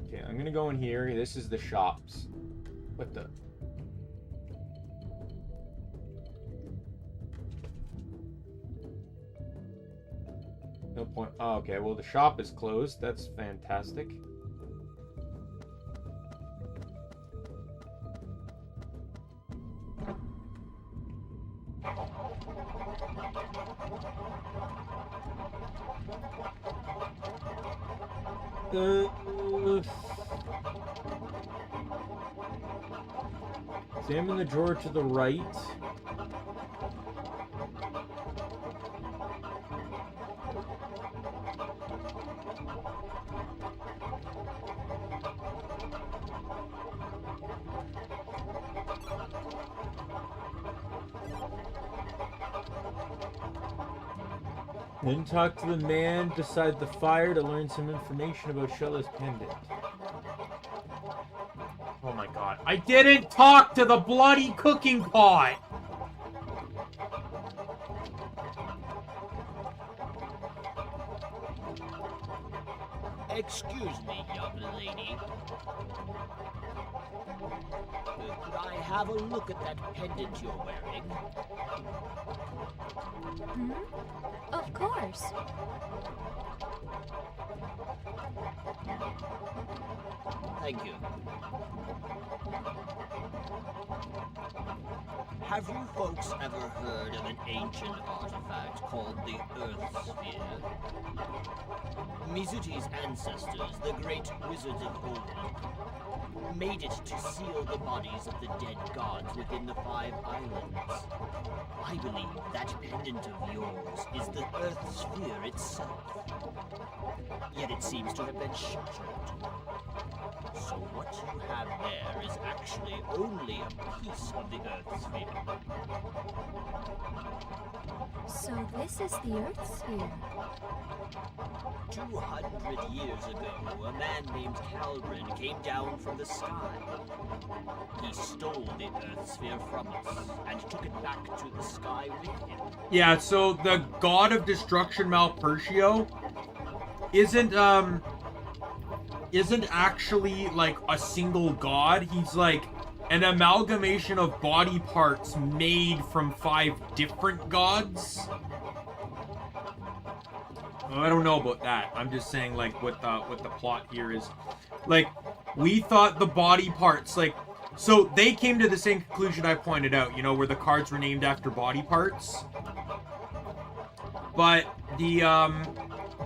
Okay, I'm gonna go in here. This is the shops. What the? No point. Oh, okay, well, the shop is closed. That's fantastic. Examine the drawer to the right. Then talk to the man beside the fire to learn some information about Shella's pendant. Oh my god. I didn't talk to the bloody cooking pot! Excuse me, young lady. Could I have a look at that pendant you're wearing? Of course. Thank you. Have you folks ever heard of an ancient artifact called the Earth Sphere? Mizuti's ancestors, the great wizards of old, made it to seal the bodies of the dead gods within the 5 islands. I believe that pendant of yours is the Earth Sphere itself. Yet it seems to have been shattered. So what you have there is actually only a piece of the Earth Sphere. So this is the Earth sphere. 200 years ago, a man named Calvin came down from the sky. He stole the Earth sphere from us and took it back to the sky with him. Yeah, so the god of destruction Malpertio isn't actually like a single god. He's like an amalgamation of body parts made from 5 different gods. I don't know about that. I'm just saying, like, what the plot here is. Like, we thought the body parts, like, so they came to the same conclusion I pointed out, you know, where the cards were named after body parts. But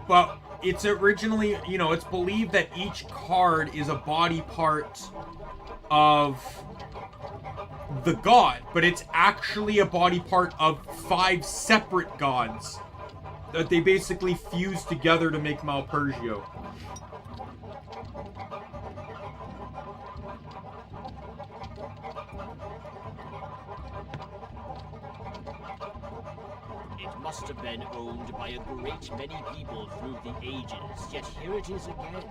but it's originally, you know, it's believed that each card is a body part of the god, but it's actually a body part of 5 separate gods that they basically fused together to make Malpertio. It must have been owned by a great many people through the ages, yet here it is again,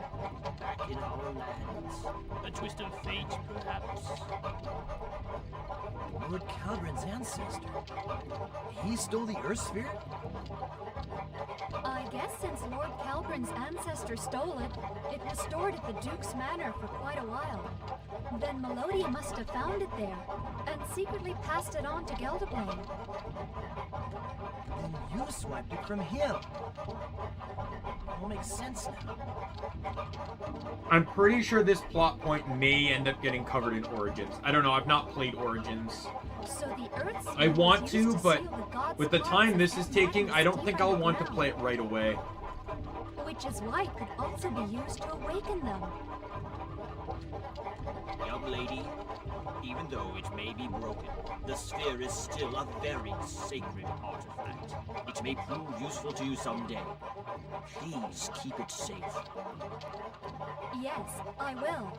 back in our lands. A twist of fate, perhaps. Lord Calbrin's ancestor. He stole the Earth sphere? I guess since Lord Calbrin's ancestor stole it, it was stored at the Duke's Manor for quite a while. Then Melodia must have found it there, and secretly passed it on to Gelderblane. Then you swiped it from him. All makes sense now. I'm pretty sure this plot point may end up getting covered in Origins. I don't know, I've not played Origins. So the Earth I want to, used but seal the gods' with the time hearts this and is taking, I don't deeper think I'll them want to down. play it right away. Which is why it could also be used to awaken them. Young lady, even though it may be broken, the sphere is still a very sacred artifact. It may prove useful to you someday. Please keep it safe. Yes, I will.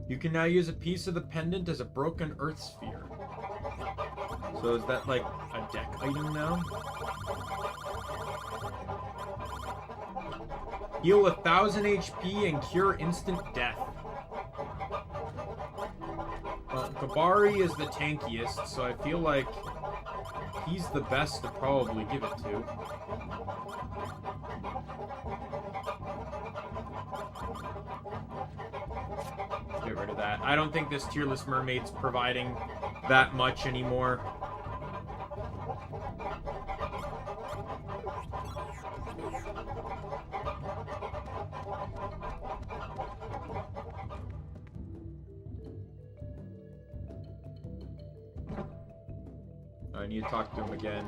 You can now use a piece of the pendant as a broken Earth sphere. So is that like a deck item now? Heal 1000 HP and cure instant death. Well, Kabari is the tankiest, so I feel like he's the best to probably give it to. Get rid of that. I don't think this Tearless Mermaid's providing that much anymore. I need to talk to him again.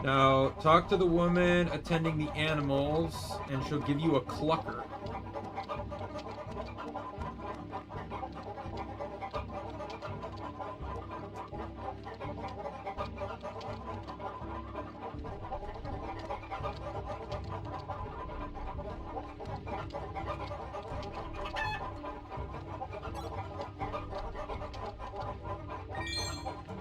Now, talk to the woman attending the animals, and she'll give you a clucker.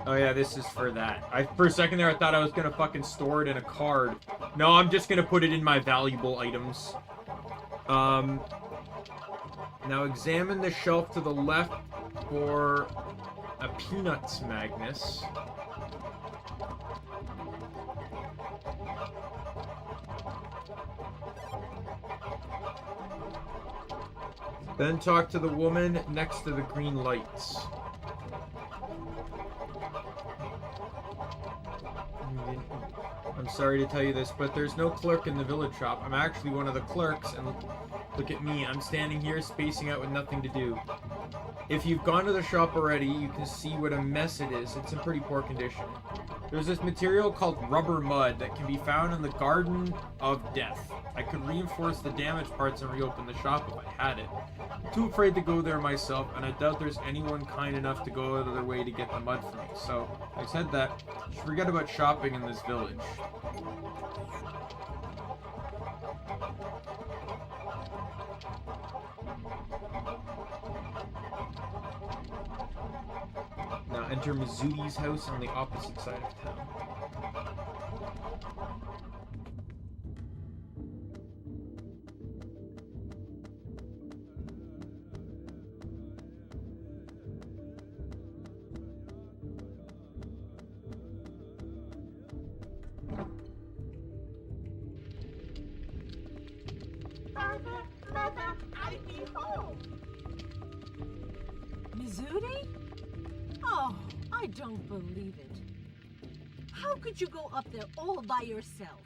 Oh yeah, this is for that. For a second there, I thought I was gonna fucking store it in a card. No, I'm just gonna put it in my valuable items. Now examine the shelf to the left for a Peanuts Magnus. Then talk to the woman next to the green lights. I'm sorry to tell you this, but there's no clerk in the village shop. I'm actually one of the clerks, and look at me. I'm standing here spacing out with nothing to do. If you've gone to the shop already, you can see what a mess it is. It's in pretty poor condition. There's this material called rubber mud that can be found in the Garden of Death. I could reinforce the damaged parts and reopen the shop if I had it. I'm too afraid to go there myself, and I doubt there's anyone kind enough to go out of their way to get the mud for me. So, I said that, just forget about shopping in this village. Now enter Mizuti's house on the opposite side of town. Father, Mother, I be home. Mizuti? Oh, I don't believe it. How could you go up there all by yourself?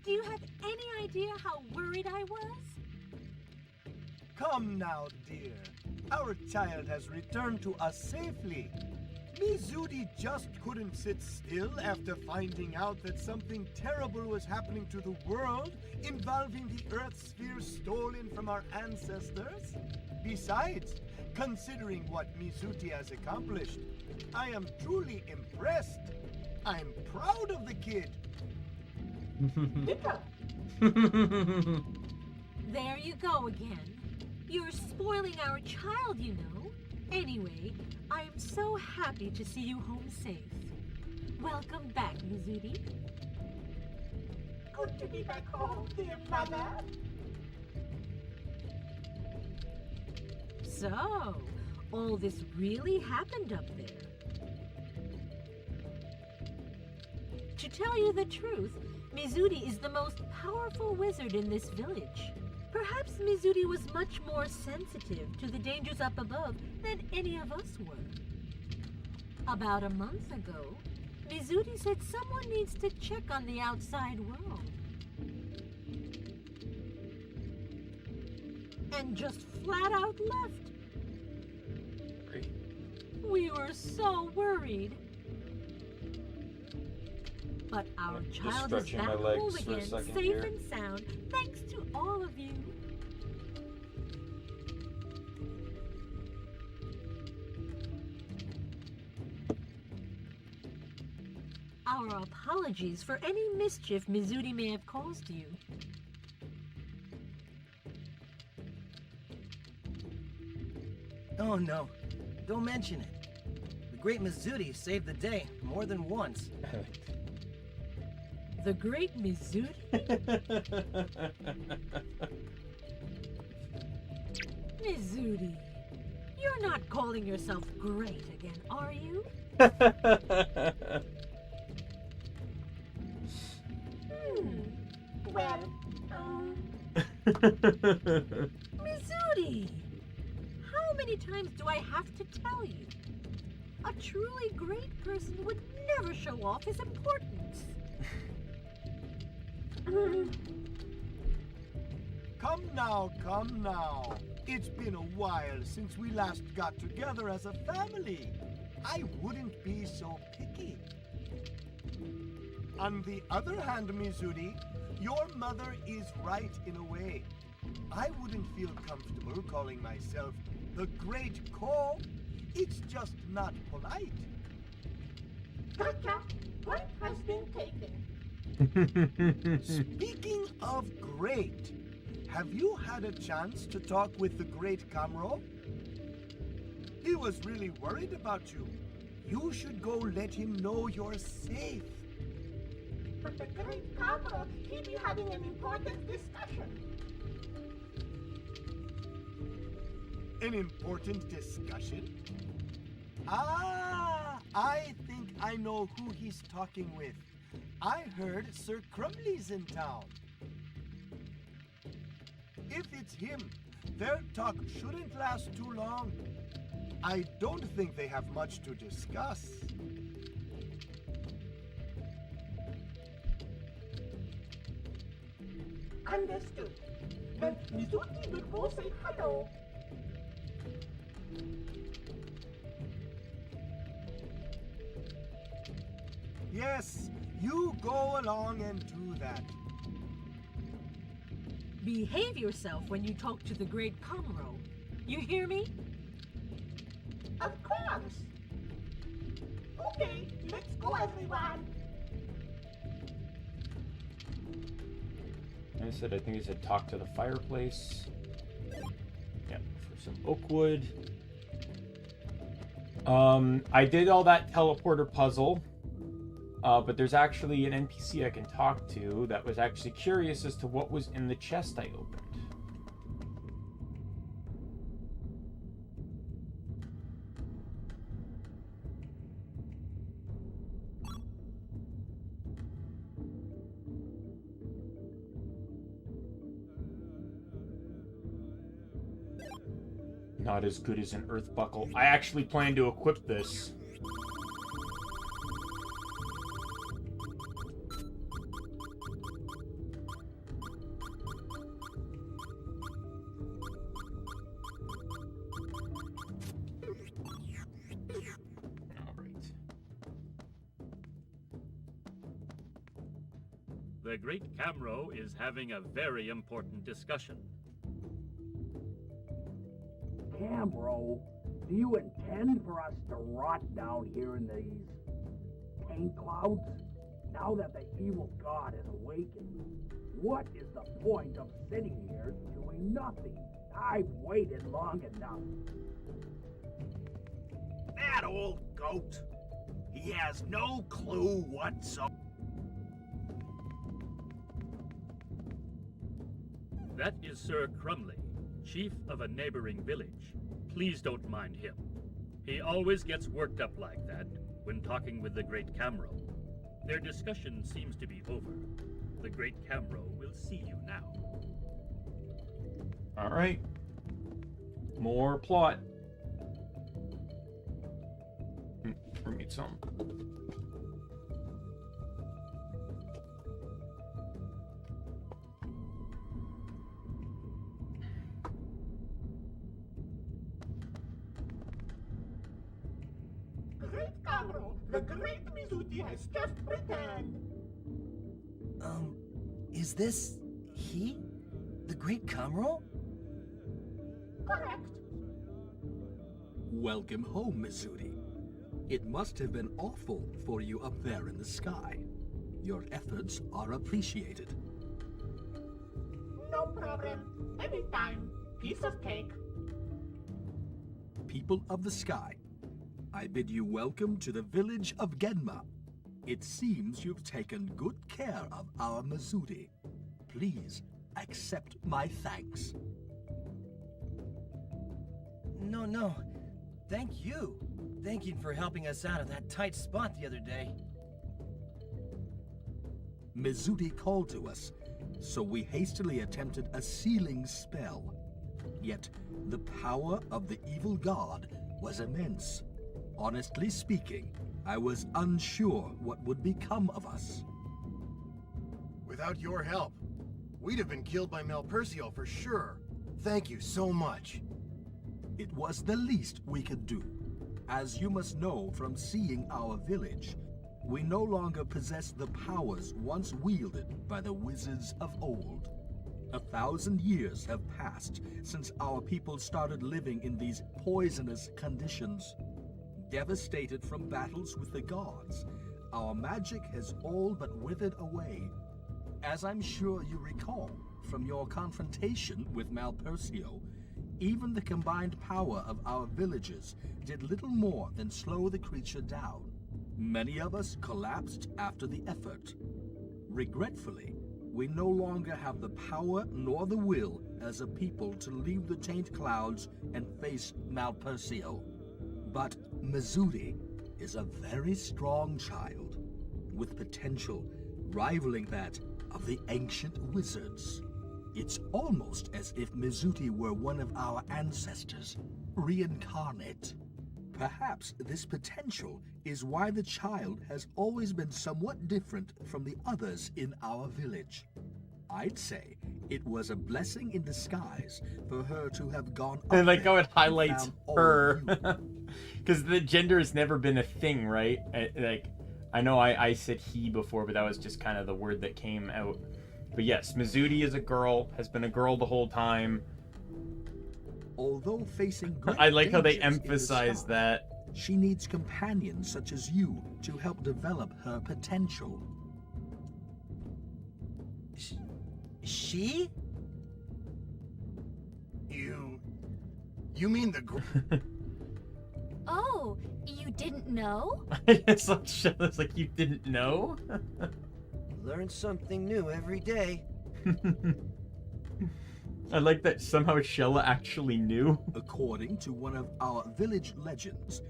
Do you have any idea how worried I was? Come now, dear. Our child has returned to us safely. Mizuti just couldn't sit still after finding out that something terrible was happening to the world involving the Earth sphere stolen from our ancestors. Besides, considering what Mizuti has accomplished, I am truly impressed. I'm proud of the kid. There you go again. You're spoiling our child, you know. Anyway, I am so happy to see you home safe. Welcome back, Mizuti. Good to be back home, dear mother. So, all this really happened up there. To tell you the truth, Mizuti is the most powerful wizard in this village. Perhaps Mizuti was much more sensitive to the dangers up above than any of us were. About a month ago, Mizuti said someone needs to check on the outside world. And just flat out left. We were so worried. But our child is back home again, safe and sound, thanks to all of you. Our apologies for any mischief Mizuti may have caused you. Oh no, don't mention it. The great Mizuti saved the day more than once. The great Mizuti? Mizuti, you're not calling yourself great again, are you? Well, Mizuti! How many times do I have to tell you? A truly great person would never show off his importance. Come now. It's been a while since we last got together as a family. I wouldn't be so picky. On the other hand, Mizuti, your mother is right in a way. I wouldn't feel comfortable calling myself the Great Ko. It's just not polite. Gotcha. Point has been taken. Speaking of great, have you had a chance to talk with the Great Kamro? He was really worried about you. You should go let him know you're safe. But the great Kamro, he be having an important discussion. An important discussion? Ah, I think I know who he's talking with. I heard Sir Crumley's in town. If it's him, their talk shouldn't last too long. I don't think they have much to discuss. Understood. Then Mizuti will go say hello. Yes, you go along and do that. Behave yourself when you talk to the great Kamro. You hear me? Of course. Okay, let's go, everyone. I said, I think he said talk to the fireplace. Yeah, for some oak wood. I did all that teleporter puzzle. But there's actually an NPC I can talk to that was actually curious as to what was in the chest I opened. Not as good as an earth buckle. I actually plan to equip this. The Great Camro is having a very important discussion. Camro, do you intend for us to rot down here in these paint clouds? Now that the evil god has awakened, what is the point of sitting here doing nothing? I've waited long enough. That old goat. He has no clue whatsoever. That is Sir Crumley, chief of a neighboring village. Please don't mind him. He always gets worked up like that when talking with the Great Camro. Their discussion seems to be over. The Great Camro will see you now. All right. More plot. Bring me some. Great Kamro, the great Mizuti has just returned. Is this he? The Great Kamro? Correct. Welcome home, Mizuti. It must have been awful for you up there in the sky. Your efforts are appreciated. No problem. Anytime. Piece of cake. People of the sky, I bid you welcome to the village of Genma. It seems you've taken good care of our Mizuti. Please accept my thanks. No. Thank you. Thank you for helping us out of that tight spot the other day. Mizuti called to us, so we hastily attempted a sealing spell. Yet, the power of the evil god was immense. Honestly speaking, I was unsure what would become of us. Without your help, we'd have been killed by Malpercio for sure. Thank you so much. It was the least we could do. As you must know from seeing our village, we no longer possess the powers once wielded by the wizards of old. 1,000 years have passed since our people started living in these poisonous conditions. Devastated from battles with the gods, our magic has all but withered away. As I'm sure you recall from your confrontation with Malpercio, even the combined power of our villages did little more than slow the creature down. Many of us collapsed after the effort. Regretfully, we no longer have the power nor the will as a people to leave the taint clouds and face Malpercio. But Mizuti is a very strong child, with potential rivaling that of the ancient wizards. It's almost as if Mizuti were one of our ancestors, reincarnate. Perhaps this potential is why the child has always been somewhat different from the others in our village. I'd say it was a blessing in disguise for her to have gone up I like how it there highlights and found all her. you. Because the gender has never been a thing, right? Like, I know I said he before, but that was just kind of the word that came out. But yes, Mizudi is a girl, has been a girl the whole time. Although facing great I like how they dangers in the emphasize sky, that. she needs companions such as you to help develop her potential. She? You mean the Oh, you didn't know? It's like you didn't know? Learn something new every day. I like that somehow Shella actually knew. According to one of our village legends,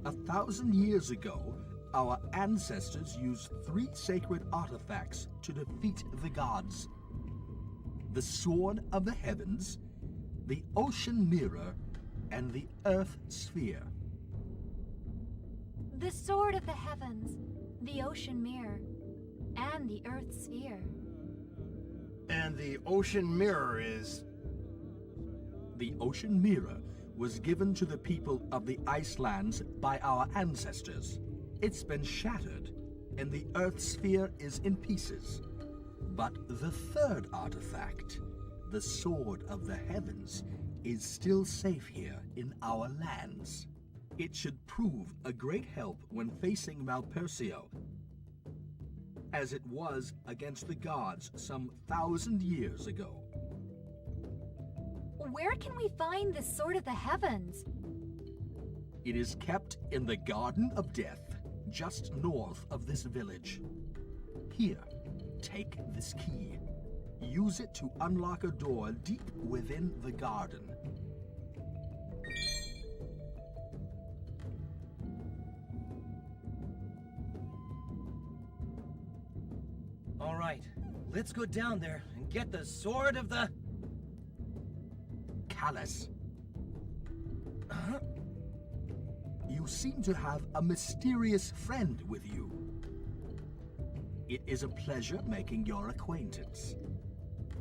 1,000 years ago, our ancestors used 3 sacred artifacts to defeat the gods. The Sword of the Heavens, the Ocean Mirror, and the Earth Sphere. The Sword of the Heavens, the Ocean Mirror, and the Earth Sphere. And the Ocean Mirror is... The Ocean Mirror was given to the people of the Icelands by our ancestors. It's been shattered, and the Earth Sphere is in pieces. But the third artifact, the Sword of the Heavens, is still safe here in our lands. It should prove a great help when facing Malpersio, as it was against the gods some 1,000 years ago. Where can we find the Sword of the Heavens? It is kept in the Garden of Death, just north of this village. Here, take this key. Use it to unlock a door deep within the garden. All right, let's go down there and get the Sword of the... Callus. You seem to have a mysterious friend with you. It is a pleasure making your acquaintance.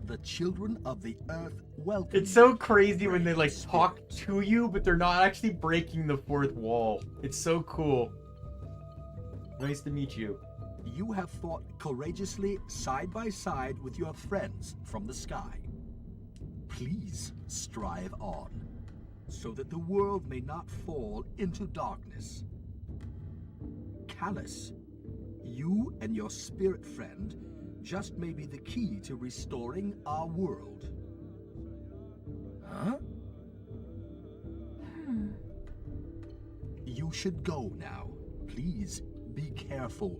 The children of the earth welcome It's so you, crazy when they brave like spirit. talk to you, but they're not actually breaking the fourth wall. It's so cool. Nice to meet you. You have fought courageously side by side with your friends from the sky. Please strive on, so that the world may not fall into darkness. Callus, you and your spirit friend just may be the key to restoring our world. Huh? You should go now. Please be careful.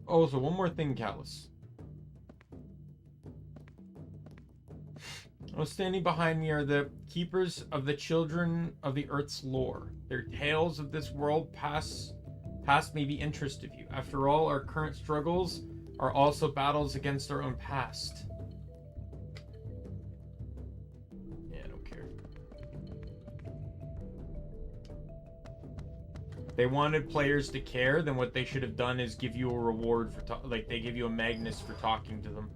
Oh, so one more thing, Callus. Oh, standing behind me are the keepers of the children of the Earth's lore. Their tales of this world past may be interest of you. After all, our current struggles are also battles against our own past. Yeah, I don't care. If they wanted players to care, then what they should have done is give you a reward for like they give you a Magnus for talking to them.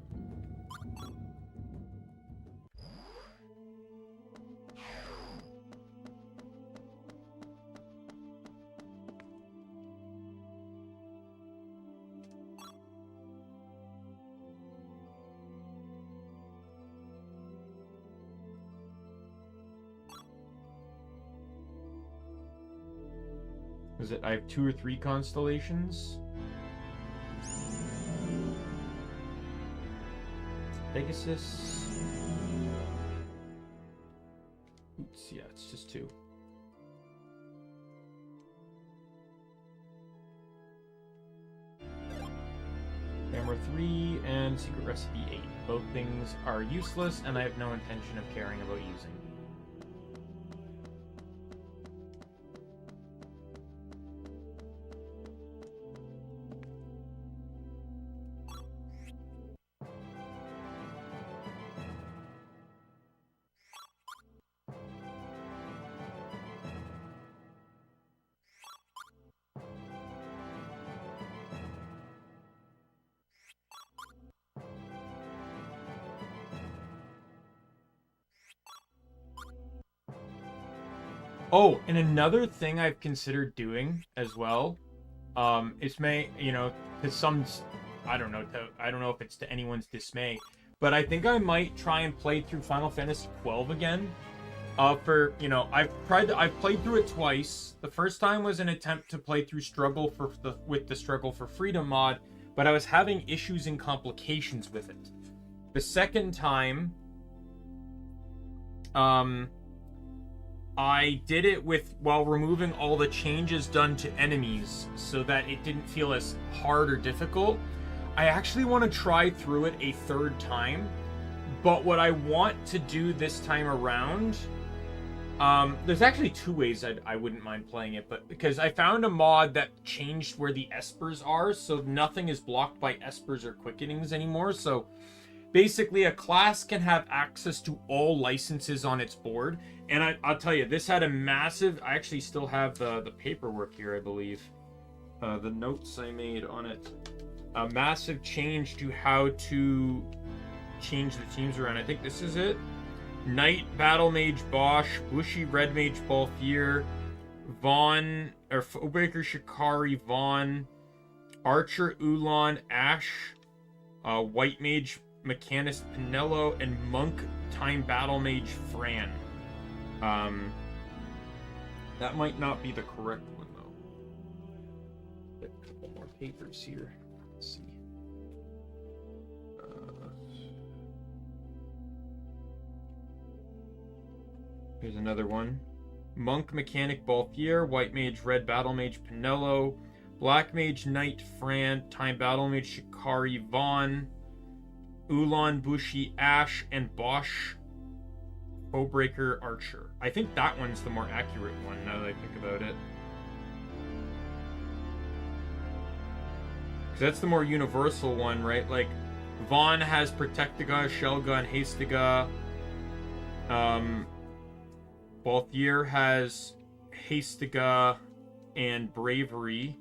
Is it? I have 2 or 3 constellations. Pegasus. Oops, yeah, it's just 2. Camera 3 and Secret Recipe 8. Both things are useless, and I have no intention of caring about using. Oh, and another thing I've considered doing as well, it's because I don't know if it's to anyone's dismay, but I think I might try and play through Final Fantasy 12 again. I've played through it twice. The first time was an attempt to play through with the Struggle for Freedom mod, but I was having issues and complications with it. The second time, I did it while removing all the changes done to enemies so that it didn't feel as hard or difficult. I actually want to try through it a third time, but what I want to do this time around, there's actually two ways I wouldn't mind playing it, but because I found a mod that changed where the espers are, so nothing is blocked by espers or quickenings anymore. So basically a class can have access to all licenses on its board. And I'll tell you, this had a massive... I actually still have the paperwork here, I believe. The notes I made on it. A massive change to how to change the teams around. I think this is it. Knight, Battle Mage, Bosch, Bushy, Red Mage, Balthier, Vaughn, or Foebreaker, Shikari, Vaughn, Archer, Ulan, Ash, White Mage, Mechanist, Pinello, and Monk, Time Battle Mage, Fran. That might not be the correct one, though. Get a couple more papers here. Let's see. Here's another one. Monk, Mechanic, Balthier, White Mage, Red Battle Mage, Pinello, Black Mage, Knight, Fran, Time Battle Mage, Shikari, Vaughn, Ulan, Bushi, Ash, and Bosch, Foebreaker, Archer. I think that one's the more accurate one, now that I think about it. Because that's the more universal one, right? Like, Vaughn has Protectiga, Shelga, and Hastega. Balthier has Hastega and Bravery.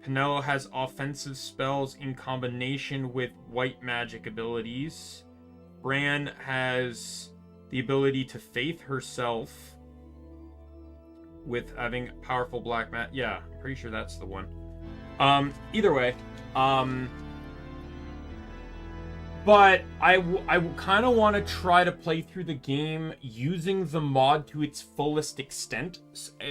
Pinello has offensive spells in combination with white magic abilities. Bran has the ability to faith herself with having powerful black magic. Yeah, I'm pretty sure that's the one. Either way, but I kind of want to try to play through the game using the mod to its fullest extent.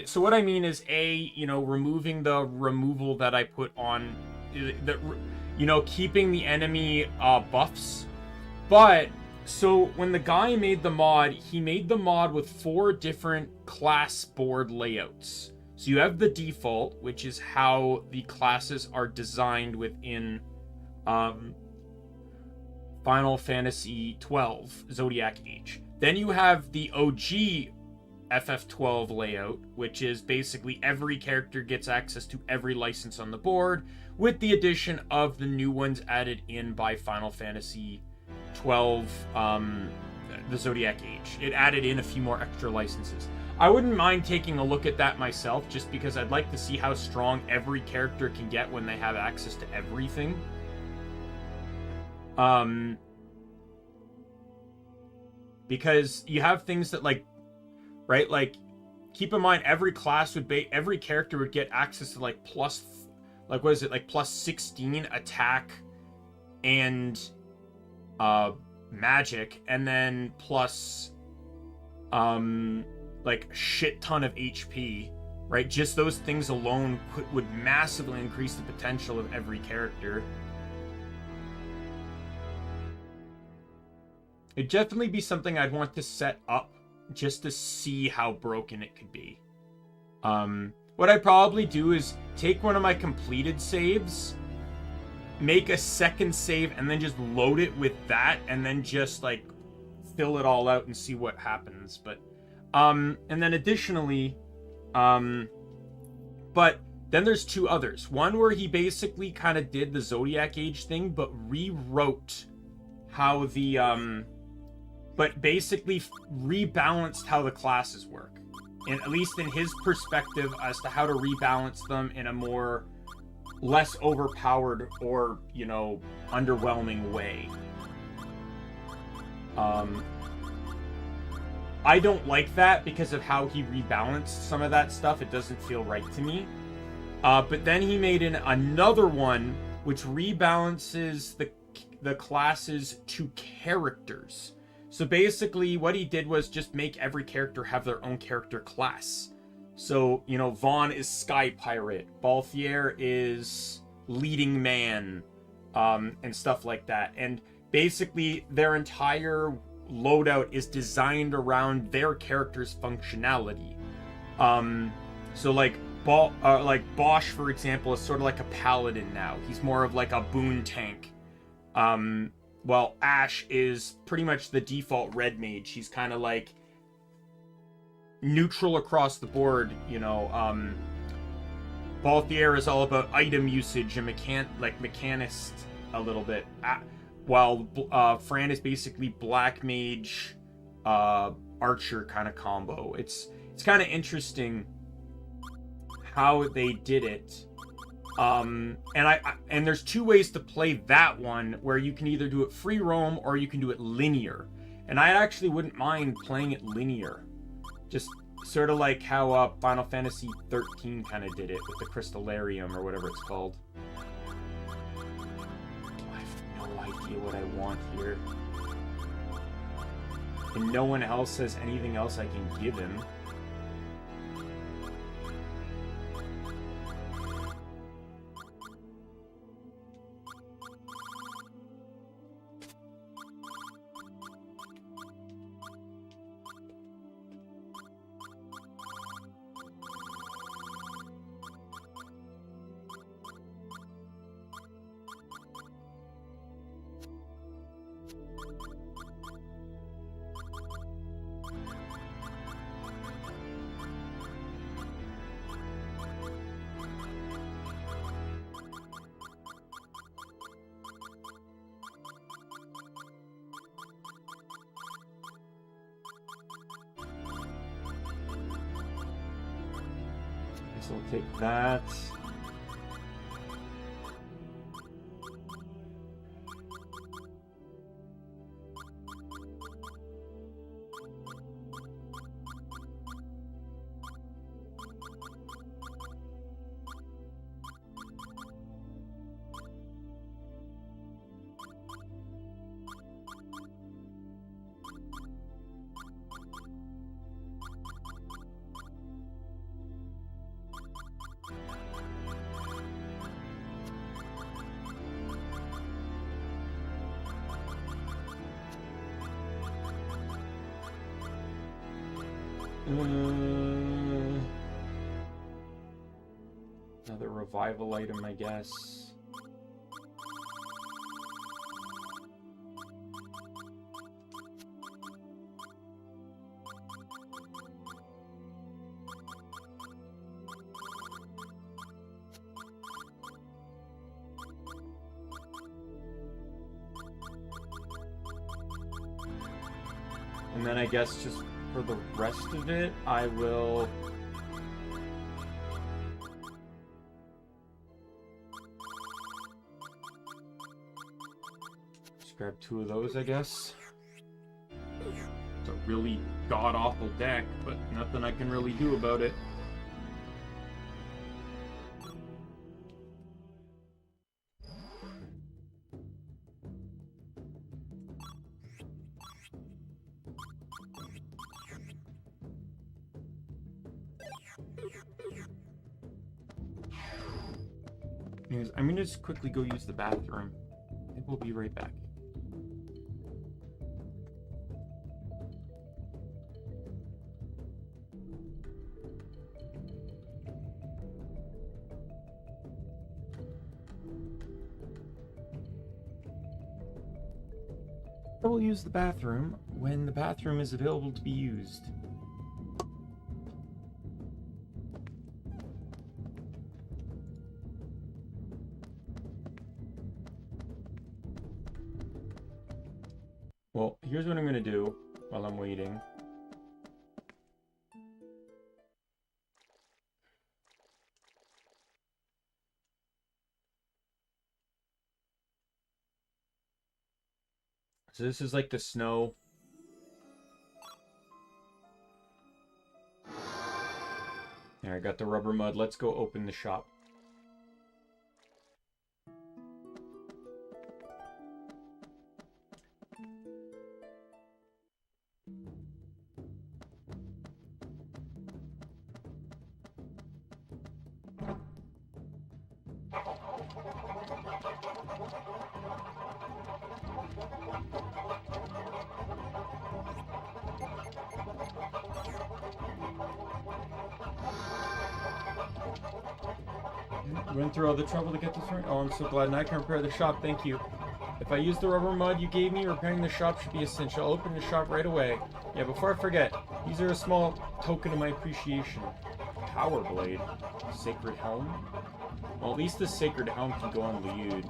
So what I mean is, removing the removal that I put on, keeping the enemy buffs. But, so when the guy made the mod, he made the mod with 4 different class board layouts. So you have the default, which is how the classes are designed within Final Fantasy 12 Zodiac Age. Then you have the OG FF12 layout, which is basically every character gets access to every license on the board, with the addition of the new ones added in by Final Fantasy 12, the Zodiac Age. It added in a few more extra licenses. I wouldn't mind taking a look at that myself, just because I'd like to see how strong every character can get when they have access to everything. Because you have things that keep in mind every character would get access to plus 16 attack and magic, and then plus shit ton of HP, right? Just those things alone would massively increase the potential of every character. It'd definitely be something I'd want to set up just to see how broken it could be. What I'd probably do is take one of my completed saves, make a second save, and then just load it with that, and then just fill it all out and see what happens. But and then additionally, but then there's 2 others. One where he basically kind of did the Zodiac Age thing, but rewrote how the but basically rebalanced how the classes work, and at least in his perspective as to how to rebalance them in a more less overpowered or underwhelming way. I don't like that because of how he rebalanced some of that stuff. It doesn't feel right to me. But then he made another one which rebalances the classes to characters. So basically what he did was just make every character have their own character class. So, you know, Vaughn is Sky Pirate, Balthier is Leading Man, and stuff like that. And basically their entire loadout is designed around their character's functionality. So like Bosch, for example, is sort of like a paladin now. He's more of like a boon tank. Well, Ash is pretty much the default red mage. He's kind of like neutral across the board, you know. Balthier is all about item usage and mechanist a little bit. While Fran is basically black mage, archer kind of combo. It's kind of interesting how they did it. And there's two ways to play that one, where you can either do it free roam or you can do it linear. And I actually wouldn't mind playing it linear. Just sort of like how Final Fantasy 13 kind of did it with the Crystallarium or whatever it's called. I have no idea what I want here. And no one else has anything else I can give him. So we'll take that. Another revival item, I guess. And then I guess just for the rest of it, I will just grab 2 of those, I guess. It's a really god-awful deck, but nothing I can really do about it. Anyways, I'm gonna just quickly go use the bathroom. I think we'll be right back. I will use the bathroom when the bathroom is available to be used. Well, here's what I'm going to do while I'm waiting. So this is like the snow. Alright, got the rubber mud. Let's go open the shop. Went through all the trouble to get this right. Oh, I'm so glad. And I can repair the shop. Thank you. If I use the rubber mud you gave me, repairing the shop should be essential. I'll open the shop right away. Yeah, before I forget, these are a small token of my appreciation. Power blade. Sacred helm? Well, at least the sacred helm can go on Liud.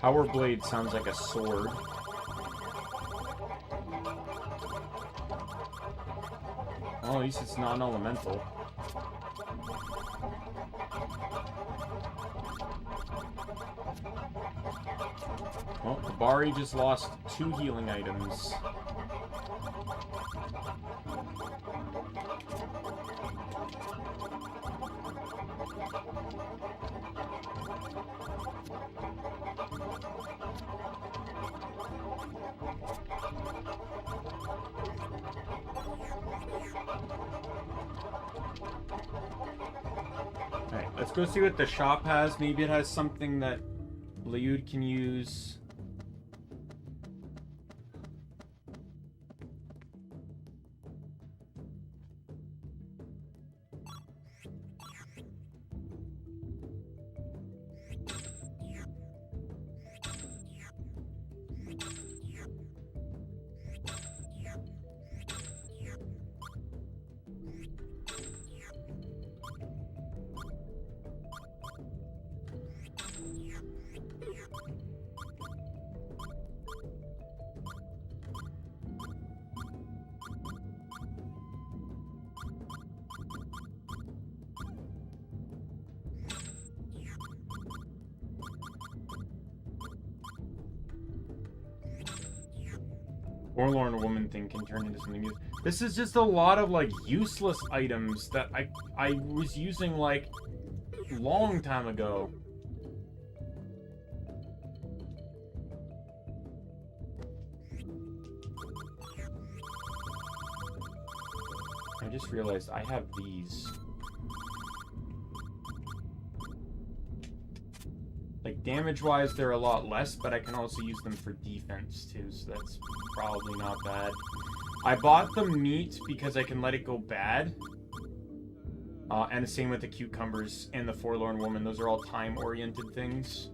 Power blade sounds like a sword. Oh, at least it's non-elemental. Well, Bari just lost 2 healing items. Alright, let's go see what the shop has. Maybe it has something that Liud can use. Forlorn woman thing can turn into something new. This is just a lot of like useless items that I was using like long time ago. I just realized I have these. Like, damage-wise, they're a lot less, but I can also use them for defense, too, so that's probably not bad. I bought the meat because I can let it go bad. And the same with the cucumbers and the Forlorn Woman. Those are all time-oriented things.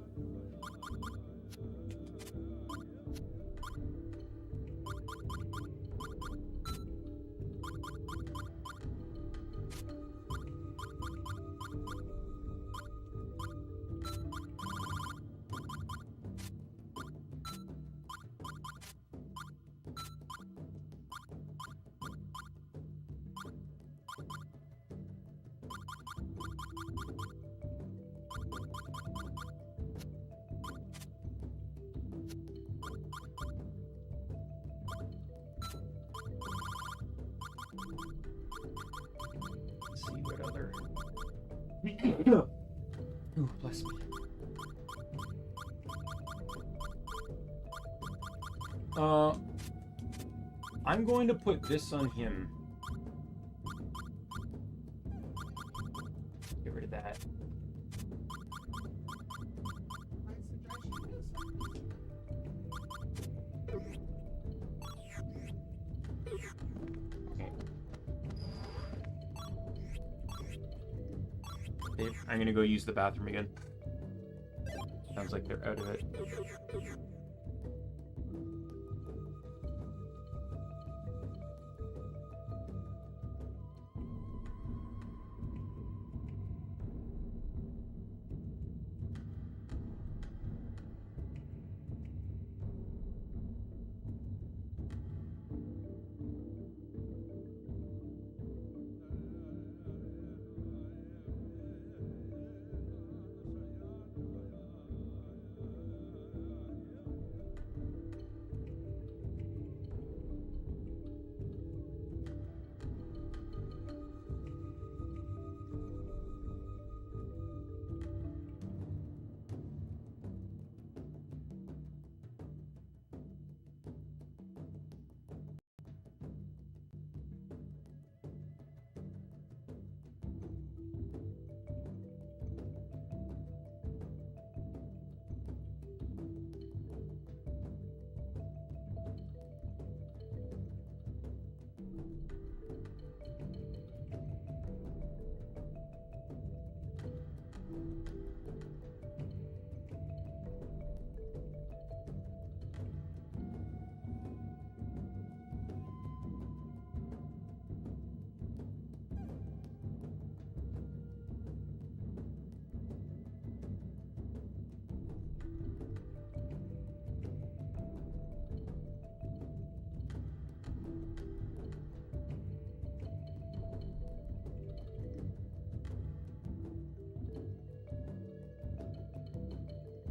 See what other... Ooh, bless me. I'm going to put this on him. Get rid of that. Okay. I'm gonna go use the bathroom again. Sounds like they're out of it.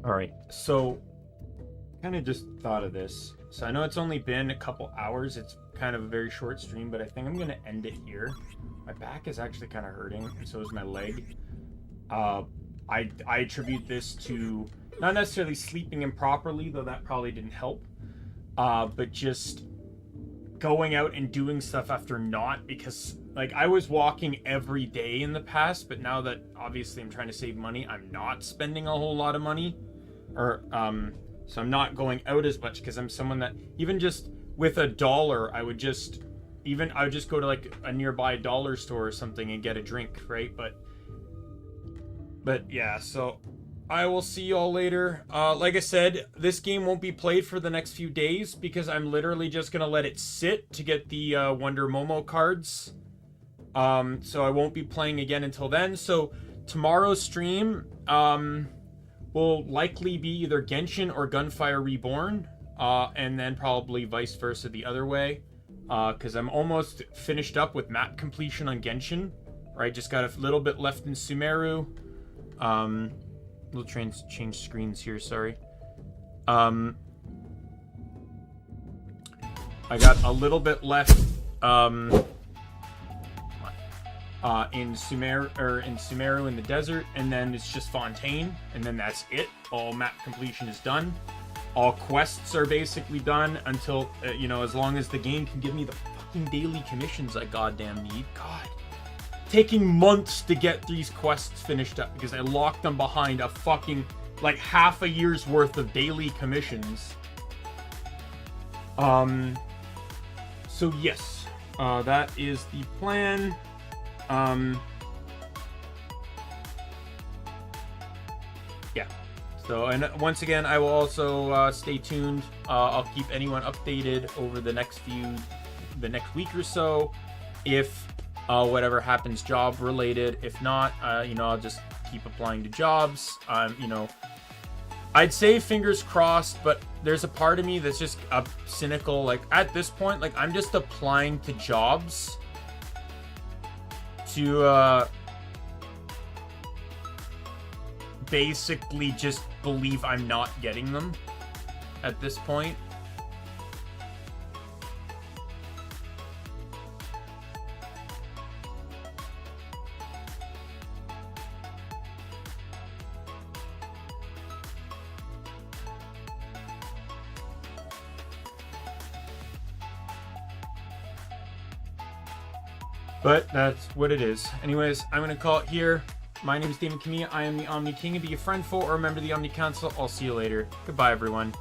All right, so kind of just thought of this. So I know it's only been a couple hours. It's kind of a very short stream, but I think I'm gonna end it here. My back is actually kind of hurting, and so is my leg. I attribute this to not necessarily sleeping improperly, though that probably didn't help, but just going out and doing stuff after not, because like I was walking every day in the past, but now that obviously I'm trying to save money, I'm not spending a whole lot of money, or so I'm not going out as much, because I'm someone that even just with $1 I would just go to like a nearby dollar store or something and get a drink, right? But yeah, so I will see y'all later. Like I said, this game won't be played for the next few days because I'm literally just gonna let it sit to get the Wonder Momo cards. So I won't be playing again until then. So tomorrow's stream will likely be either Genshin or Gunfire Reborn, and then probably vice versa the other way, because I'm almost finished up with map completion on Genshin. Right, just got a little bit left in Sumeru. We'll change screens here, sorry. I got a little bit left in Sumeru in the desert, and then it's just Fontaine, and then that's it. All map completion is done. All quests are basically done until as long as the game can give me the fucking daily commissions I goddamn need. God, taking months to get these quests finished up because I locked them behind a fucking like half a year's worth of daily commissions. So yes, that is the plan. Yeah. So, and once again, I will also stay tuned. I'll keep anyone updated over the next week or so, if whatever happens job related. If not, I'll just keep applying to jobs. I'd say fingers crossed, but there's a part of me that's just cynical. Like at this point, like I'm just applying to jobs to basically just believe I'm not getting them at this point. But that's what it is. Anyways, I'm going to call it here. My name is Daimien Kamiya. I am the Omni King. And be a friend for or a member of the Omni Council. I'll see you later. Goodbye, everyone.